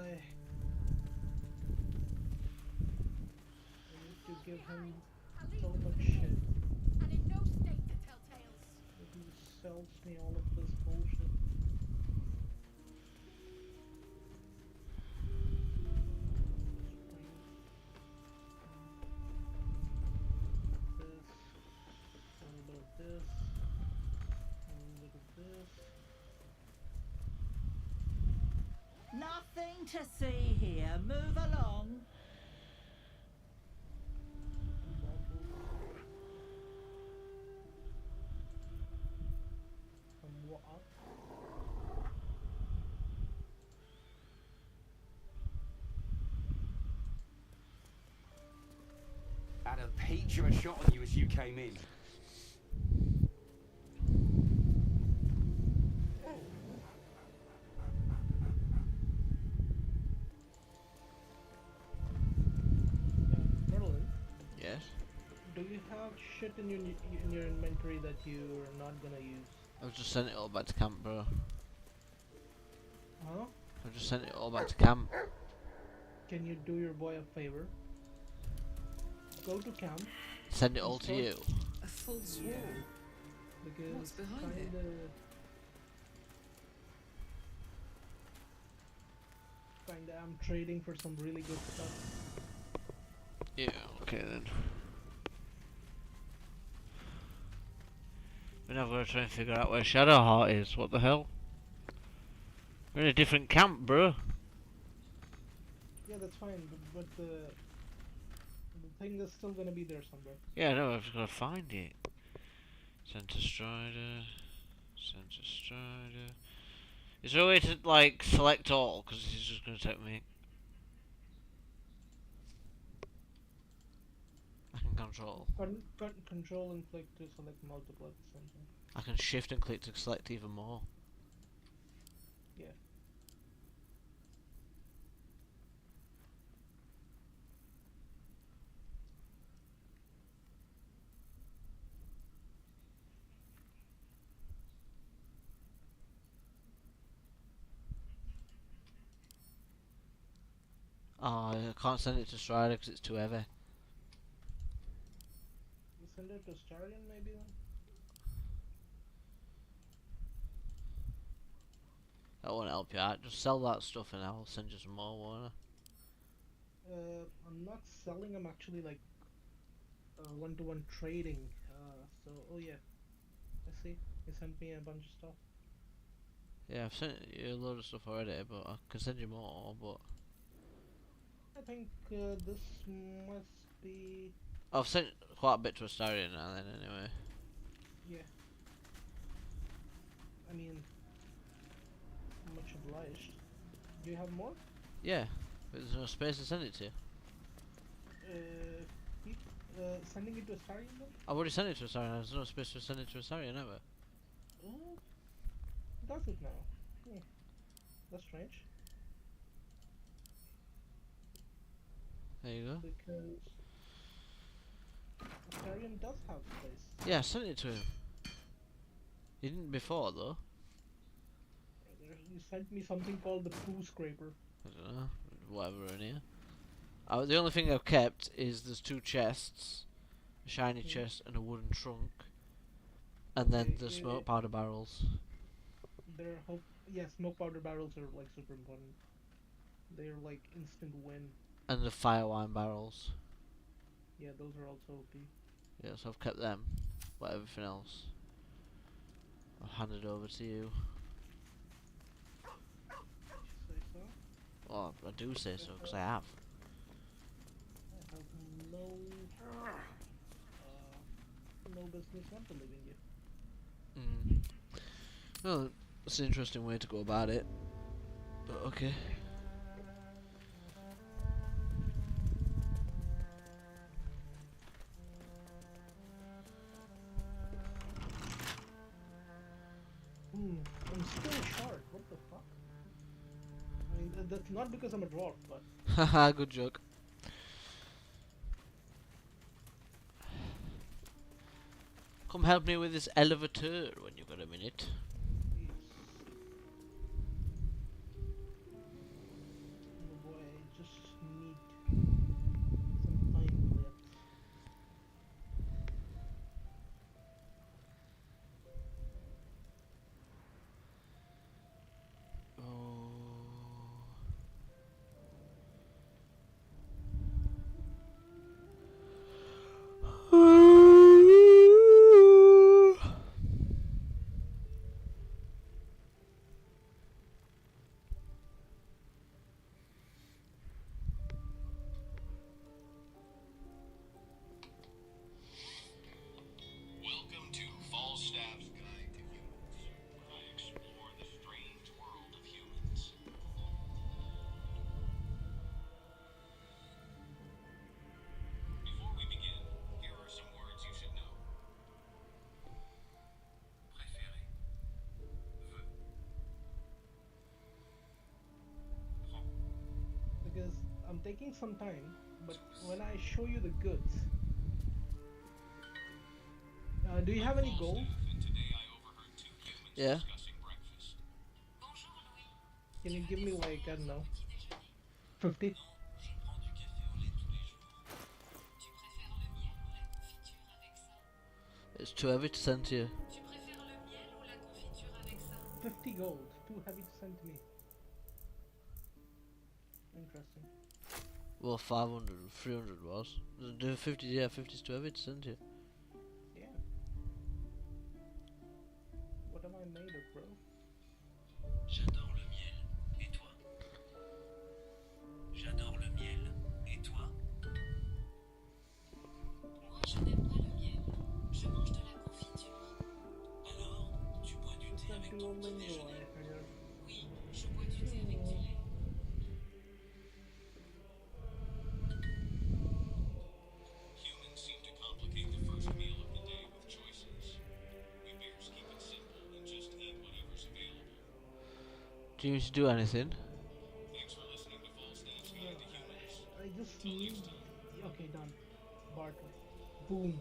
I need to give him so much shit. And in no state to tell tales. But he sells me all of this bullshit. This, a little bit of this, a little bit of this. Nothing to see here. Move along. Some what? Had a peach of a shot on you as you came in. Merlin, Yes. do you have shit in your inventory that you're not gonna use? I've just sent it all back to camp, bro. Huh? I've just sent it all back to camp. Can you do your boy a favor? Go to camp. Send it all to you. A false wall. Because What's behind it? Kinda I'm trading for some really good stuff. Yeah, okay then. We're now going to try and figure out where Shadowheart is. What the hell? We're in a different camp, bro. Yeah, that's fine, but the thing is still gonna be there somewhere. Yeah, no, I've just gotta find it. Center Strider. Center Strider. Is there a way to, like, select all? Because this is just gonna take me. I can control. Control and click to select multiple at the same time. I can shift and click to select even more. Yeah. Oh, I can't send it to Strider because it's too heavy. You send it to Starion maybe then? That won't help you out. Just sell that stuff and I'll send you some more, won't I? I'm not selling, I'm actually like one-to-one trading. So, oh yeah, I see. You sent me a bunch of stuff. Yeah, I've sent you a load of stuff already, but I can send you more, but... I think this must be... I've sent quite a bit to Astarion now then, anyway. Yeah. I mean, much obliged. Do you have more? Yeah, but there's no space to send it to. Keep sending it to Starion then? I've already sent it to Astarion, there's no space to send it to Astarion ever. Oh, does it now? Hmm. That's strange. There you go. Because Astarion does have space. Yeah, I sent it to him. He didn't before, though. You sent me something called the poo scraper. I don't know, whatever in here. The only thing I've kept is there's 2 chests, a shiny chest and a wooden trunk, and then the smoke powder barrels. Yeah, smoke powder barrels are like super important. They're like instant win. And the fire wine barrels. Yeah, those are also OP. Yeah, so I've kept them, but everything else I'll hand it over to you. Say so? Well, I do say so, because I have. I have no business not believing you. Well, it's an interesting way to go about it, but okay. I'm still short. What the fuck? I mean, that's not because I'm a dwarf, but... Haha, good joke. Come help me with this elevator when you've got a minute. Oh boy, I just need some time left. Welcome to Falstaff's Guide to Humans, where I explore the strange world of humans. Before we begin, here are some words you should know. Préféré. Veux. Prends. Because I'm taking some time, but when I show you the goods... do you have any gold? Yeah. Can you give me like, I don't know, 50? It's too heavy to send to you. 50 gold. Too heavy to send to me. Interesting. Well, 500, 300 was. The 50, yeah, 50 is too heavy to send to you. Yeah. What am I made of, bro? J'adore le miel Duolingo here. Oui, je bois du thé avec du lait. Humans seem to complicate the first meal of the day with choices. We bears keep it simple and just eat whatever's available. Do you need to do anything? Thanks for listening to Falstaff's Guide to Humans. I just Till need. next time. Okay, done. Barter. Boom.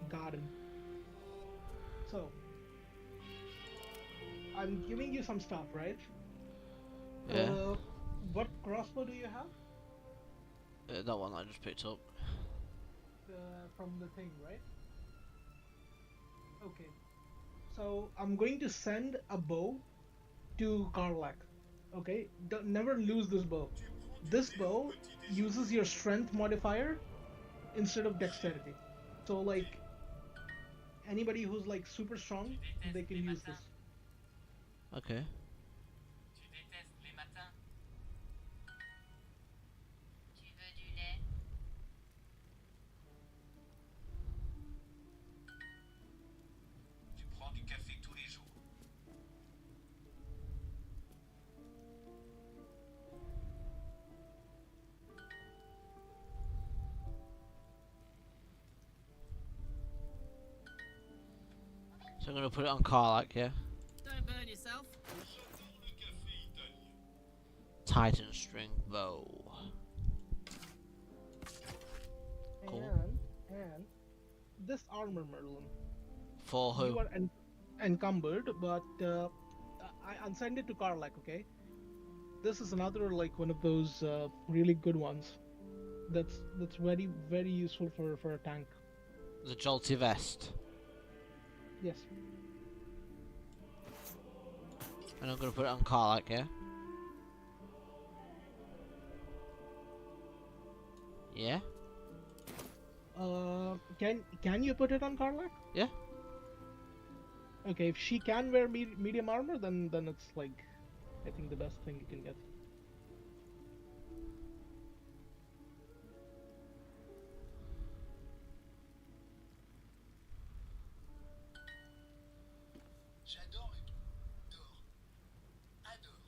Got him. So, I'm giving you some stuff, right? Yeah. What crossbow do you have? That one I just picked up. From the thing, right? Okay. So I'm going to send a bow to Karlak. Okay? Never lose this bow. This bow uses your strength modifier instead of dexterity. So like anybody who's like super strong, they can use this. Okay. Tu détestes les matins. Tu veux du lait? Tu prends du café tous les jours. So I'm gonna put it on Karlak, yeah? Don't burn yourself. J'adore le café italien. Titan string bow. Cool. And this armor, Merlin. For who? You are encumbered, but I'll send it to Karlak, okay? This is another like one of those really good ones. That's very very useful for a tank. The jolty vest. Yes. And I'm gonna put it on Karlak, yeah? Yeah? Can you put it on Karlak? Yeah? Okay, if she can wear medium armor, then it's like, I think the best thing you can get. J'adore adore.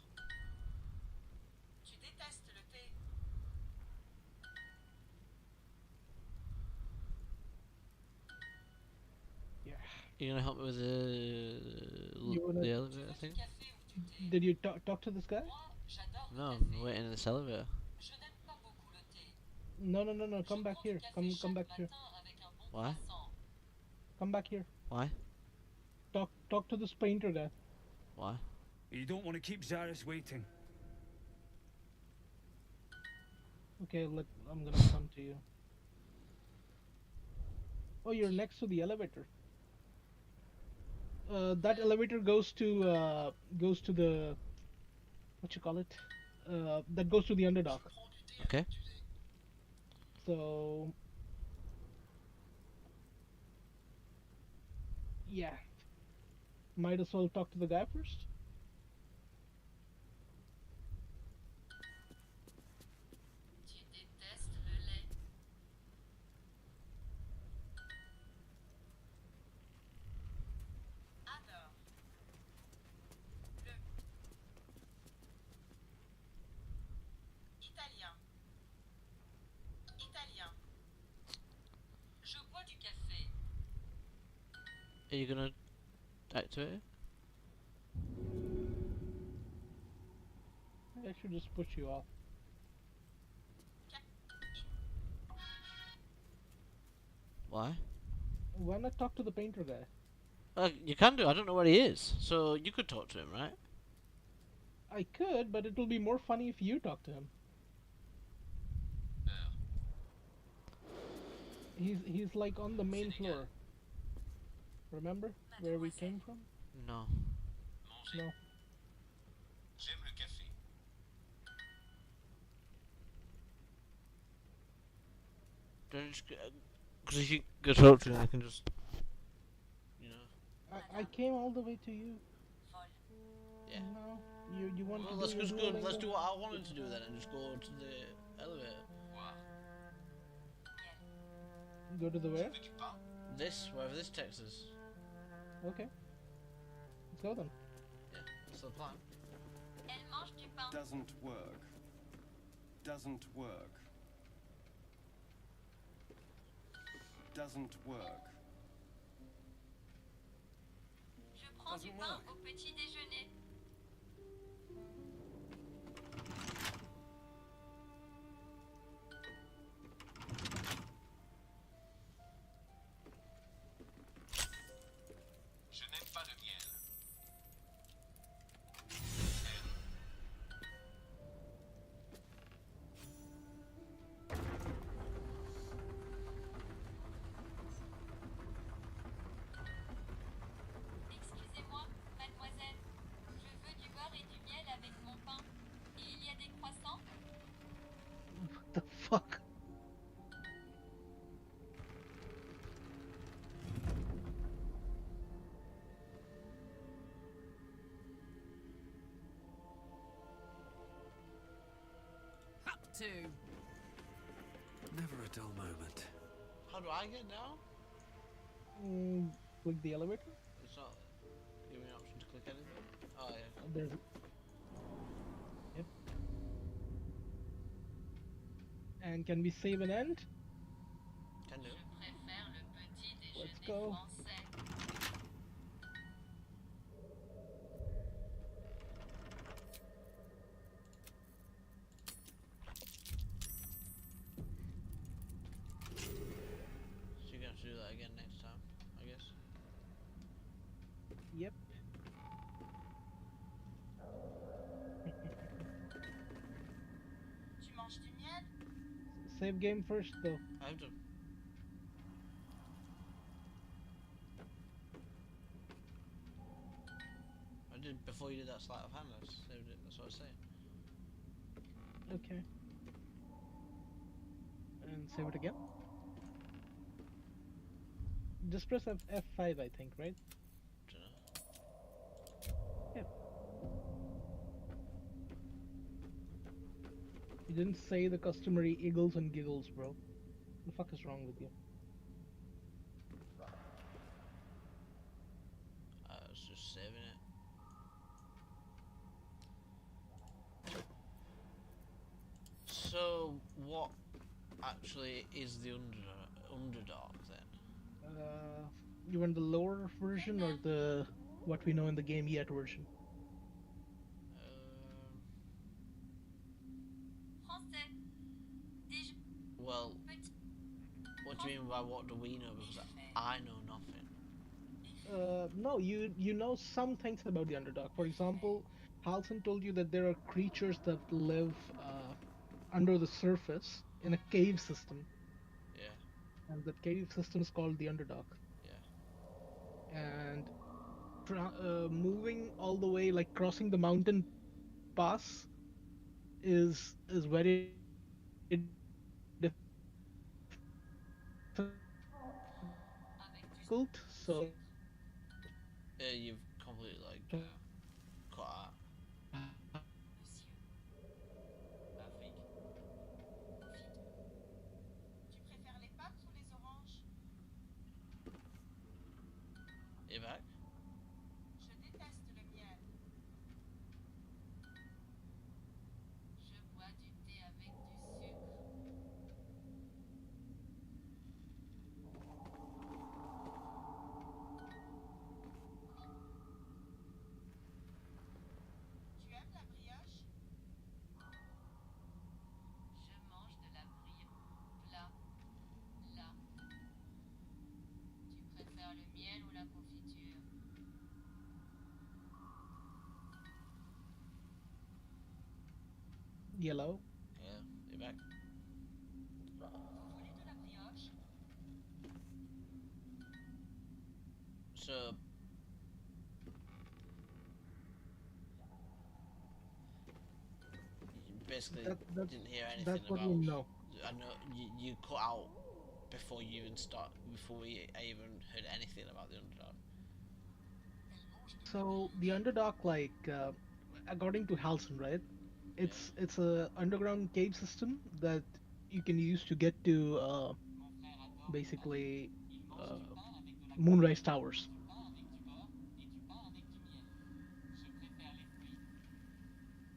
Tu détestes le thé. Yeah. You gonna help me with the elevator thing? Café ou du thé? Did you talk to this guy? Moi, j'adore le No, café. I'm waiting in this elevator. Je n'aime pas beaucoup le thé. No. Come back here. Come back here. Avec un bon Why? croissant. Come back here. Why? Talk to this painter guy. Why? You don't want to keep Zaris waiting. Okay, I'm gonna come to you. Oh, you're next to the elevator. That elevator goes to the what you call it? That goes to the underdock. Okay. So yeah, might as well talk to the guy first. Tu détestes le lait? Adore. Le. Italien. Italien. Je bois du café. Are you gonna activate it? I should just push you off. Why? Why not talk to the painter guy? You can do. I don't know where he is, so you could talk to him, right? I could, but it will be more funny if you talk to him. He's like on the main floor. Remember where we came from? No. Manger. No. J'aime le café. Don't just because if you go talk to him, I can just, you know. I came all the way to you. Yeah. No. You want Well, to let's do just your go. Let's Duolingo? do what I wanted to do then, and just go to the elevator. Go to the where? This, wherever this takes us. Okay. Let's go then. the plan. Elle mange du pain. Doesn't work. Doesn't work. Doesn't work. Je prends du Doesn't pain work. au petit déjeuner. Je n'aime pas le miel. Excusez-moi, mademoiselle. Je veux du beurre et du miel avec mon pain. Et il y a des croissants? What the fuck? Up to. Never a dull moment. How do I get down? Click the elevator. It's not giving me an option to click anything. Oh yeah. There's. Yep. And can we save an end? Can do. Je préfère le petit Let's déjeuner go. français. So you're gonna have to do that again next time, I guess. Yep. Tu manges du miel? Save game first though. I have to. I did before you did that sleight of hand. I saved it. That's what I was saying. Okay. And save it again. Just press F5, I think, right? Dunno. Yeah. You didn't say the customary eagles and giggles, bro. The fuck is wrong with you? I was just saving it. So what actually is the Underdark then? You want the lower version or the what we know in the game yet version? Français. Déj... Well, Petit... what do you mean by what do we know? Because I know nothing. No, you know some things about the Underdark. For example, Halson told you that there are creatures that live under the surface in a cave system, Yeah, and that cave system is called the Underdark. yeah. And moving all the way, like crossing the mountain pass, is very difficult. Avec du So Yeah, you've completely like cut out. monsieur. Afrique. Tu préfères les pommes ou les oranges? You back? Je déteste le miel. Je bois du thé avec du sucre. Tu aimes la brioche? Je mange de la brioche. Là. Là. Tu préfères le miel ou la confiture? yellow. Yeah, you back? Vous voulez de la brioche? So you basically That's didn't hear anything that's what about. we know. I know you cut out before you even before I even heard anything about the Underdark. So the Underdark, like according to Halson, right? It's a underground cave system that you can use to get to basically uh, Moonrise Towers.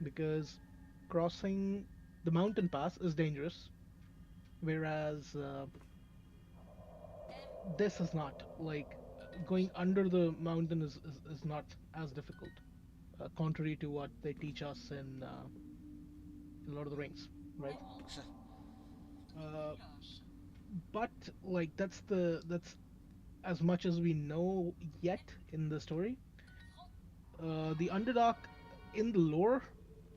because crossing the mountain pass is dangerous, whereas this is not. Like going under the mountain is not as difficult, contrary to what they teach us in Lord of the Rings, right? Uh, but like that's as much as we know yet in the story. The Underdark in the lore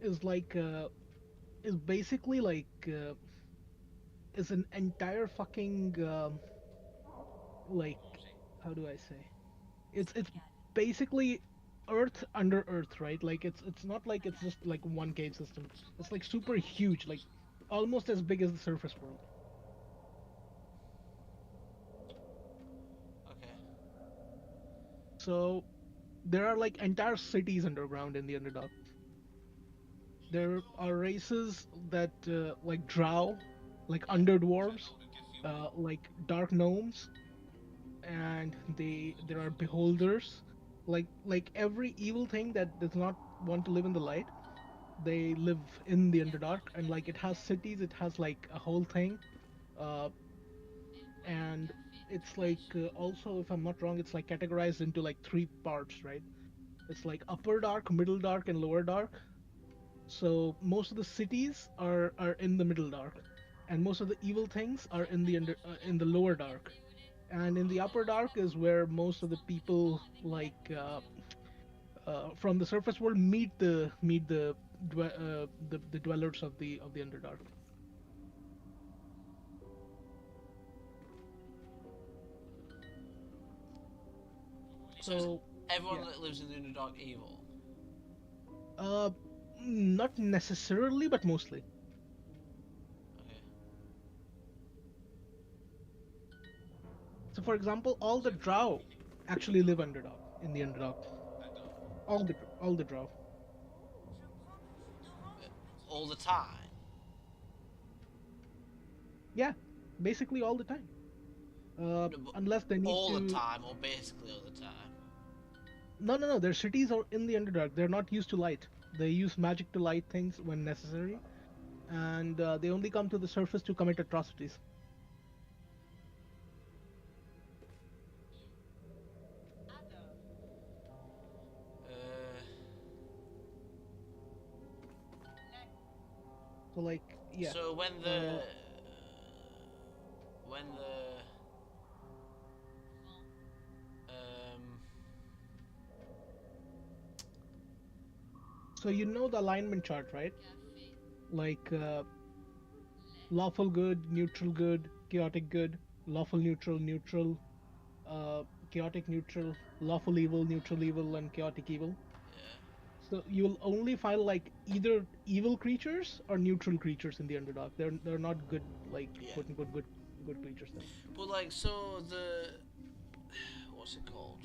is like is basically like is an entire fucking like how do I say? It's basically Earth under Earth, right? Like it's not like it's just like one cave system. It's like super huge, like almost as big as the surface world. Okay. So there are like entire cities underground in the Underdark. There are races that like drow, like underdwarves, like dark gnomes, and there are beholders, like every evil thing that does not want to live in the light. They live in the Underdark, and like it has cities, it has like a whole thing, uh, and it's like also, if I'm not wrong, it's like categorized into like three parts, right? It's like upper dark, middle dark, and lower dark. So most of the cities are in the middle dark, and most of the evil things are in the lower dark. And in the upper dark is where most of the people from the surface world meet the dwellers of the Underdark. So is So everyone yeah, that lives in the Underdark evil? uh, not necessarily, but mostly. Okay. So for example, all the Drow actually live Underdark in the Underdark. All the Drow. All the time? Yeah, basically all the time. No, but Unless they need all the to. time, or basically all the time? No, no, no. Their cities are in the Underdark. They're not used to light. They use magic to light things when necessary, and they only come to the surface to commit atrocities. Uh, So like, yeah. so Uh, when the um so you know the alignment chart, right? Like lawful good, neutral good, chaotic good, lawful neutral, neutral, uh, chaotic neutral, lawful evil, neutral evil, and chaotic evil. yeah, So you'll only find like either evil creatures or neutral creatures in the Underdark. They're not good, like yeah. quote unquote good creatures then. But like, so the what's it called?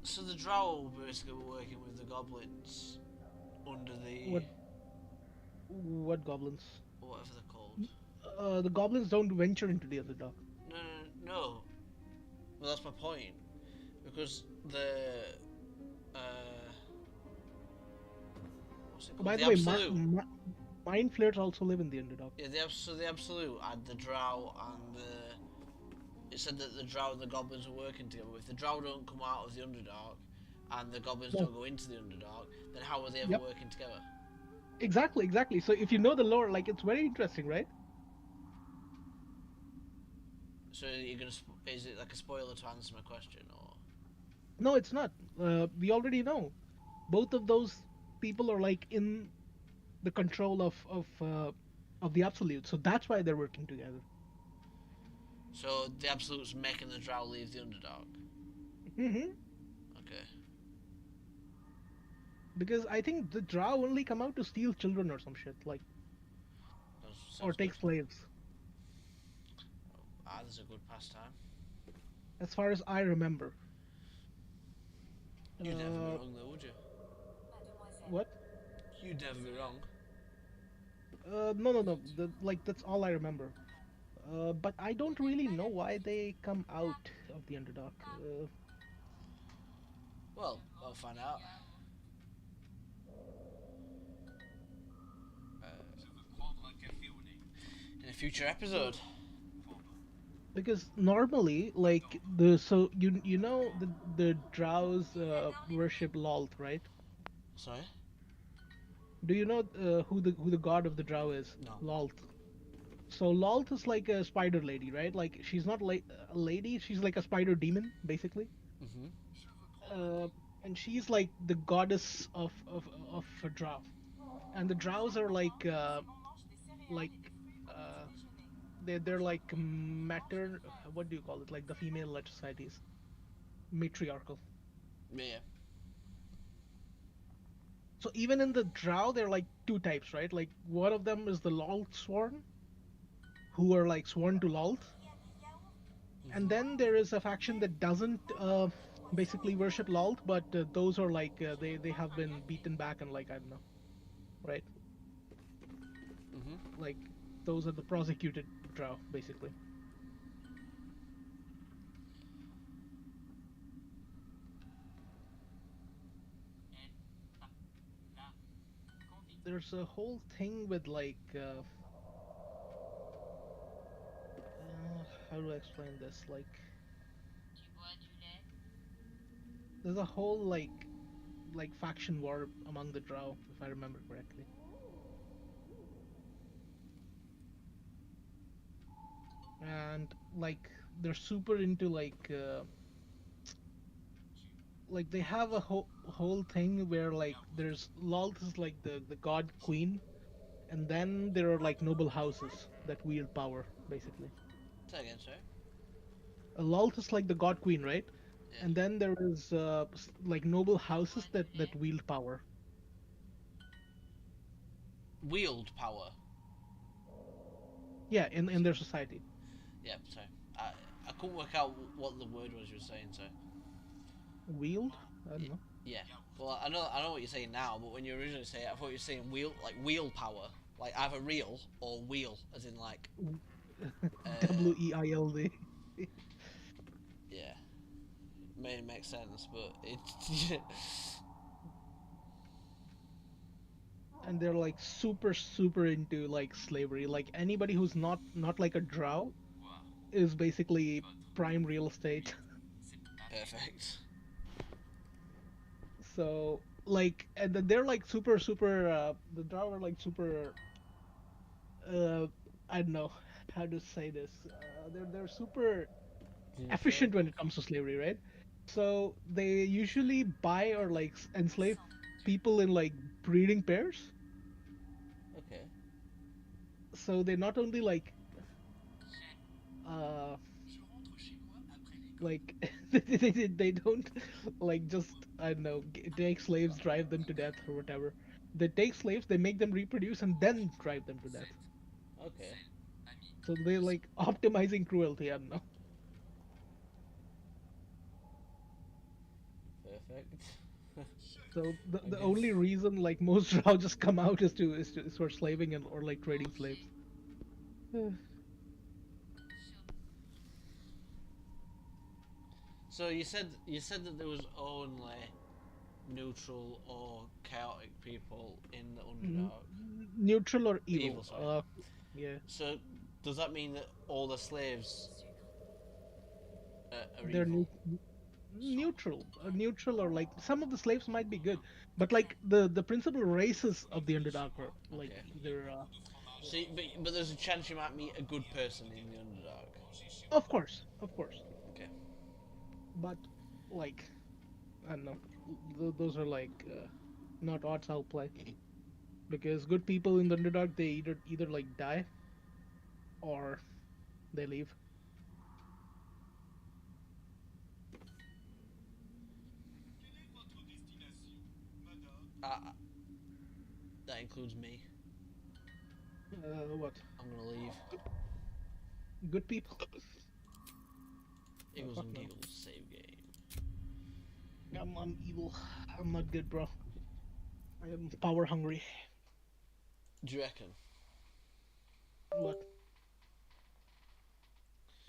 So the Drow basically were working with the goblins under the What goblins? whatever they're called. The goblins don't venture into the Underdark. No, no, no. Well, that's my point because the uh, what's it called? By The the way, Absolute. mind flayers also live in the Underdark. Yeah, so the Absolute had the Drow and the. It said that the Drow and the Goblins were working together. If the Drow don't come out of the Underdark, and the Goblins No. don't go into the Underdark, then how are they ever Yep. working together? Exactly, exactly. So if you know the lore, like it's very interesting, right? So you're gonna. Is it like a spoiler to answer my question, or? No, it's not. We already know. Both of those people are like in the control of the Absolute. So that's why they're working together. So the Absolute's making the Drow leave the Underdark. Hmm. Okay. Because I think the Drow only come out to steal children or some shit, like or Sounds take good. slaves. Ah, there's a good pastime. As far as I remember. You'd never be Uh, wrong though, would you? what? You'd never be wrong. No, no, no. Like that's all I remember. But I don't really know why they come out of the Underdark. Well, I'll find out. future episode. Because normally, like the so you know the drows worship Lolth, right? Sorry? Do you know who the god of the drow is? No. Lolth. So Lolth is like a spider lady, right? Like she's not like a lady, she's like a spider demon, basically. Mm-hmm. Uh, and she's like the goddess of a drow. And the drows are like uh they're like mater what do you call it? Like the female led societies, matriarchal. Yeah. So even in the drow, there are like two types, right? Like one of them is the Lolth sworn, who are like sworn to Lolth, and Mm-hmm. then there is a faction that doesn't basically worship Lolth, but those are like they have been beaten back and like I don't know, right? Mm-hmm. Like those are the prosecuted drow, basically. There's a whole thing with like how do I explain this? Like there's a whole like faction war among the drow, if I remember correctly. And like they're super into like they have a whole thing where like there's Lolth is like the god queen, and then there are like noble houses that wield power basically. Say again, sorry? Lolth is like the god queen, right? Yeah. And then there is like noble houses that wield power. Wield power. Yeah, in their society. Yeah, sorry. I, I couldn't work out what the word was you were saying, so. Wield? I don't know. Yeah. Well, I know what you're saying now, but when you originally say it, I thought you were saying wheel power, like either real or wheel, as in like. Weild. Yeah. May make sense, but it's. And they're like super into like slavery. Like anybody who's not like a drow is basically prime real estate. Perfect. So like and then they're like super the drow are like super uh I don't know how to say this. They're super efficient when it comes to slavery, right? So they usually buy or like enslave people in like breeding pairs. Okay. So they not only uh like they don't like just I don't know take slaves, drive them to death or whatever. They take slaves, they make them reproduce, and then drive them to death. Okay. So they're like optimizing cruelty. I don't know. Perfect. So the, I the only guess. reason like most drow just come out is for slaving and or like trading slaves. So you said that there was only neutral or chaotic people in the N- Underdark. Neutral or Evil, evil. sorry. Yeah, So does that mean that all the slaves are they're evil? neutral. Neutral or like some of the slaves might be good, but like the principal races of the Underdark are like Okay. either. So, but there's a chance you might meet a good person in the Underdark. Of course, Okay. but like I don't know. Those are like not odds I'll play because good people in the Underdark they either like die or they leave. Uh, that includes me. What? I'm gonna leave. Good people? Oh, Eagles fuck and no. Giggles save game. I'm evil. I'm not good, bro. I am power hungry. Do you reckon? What?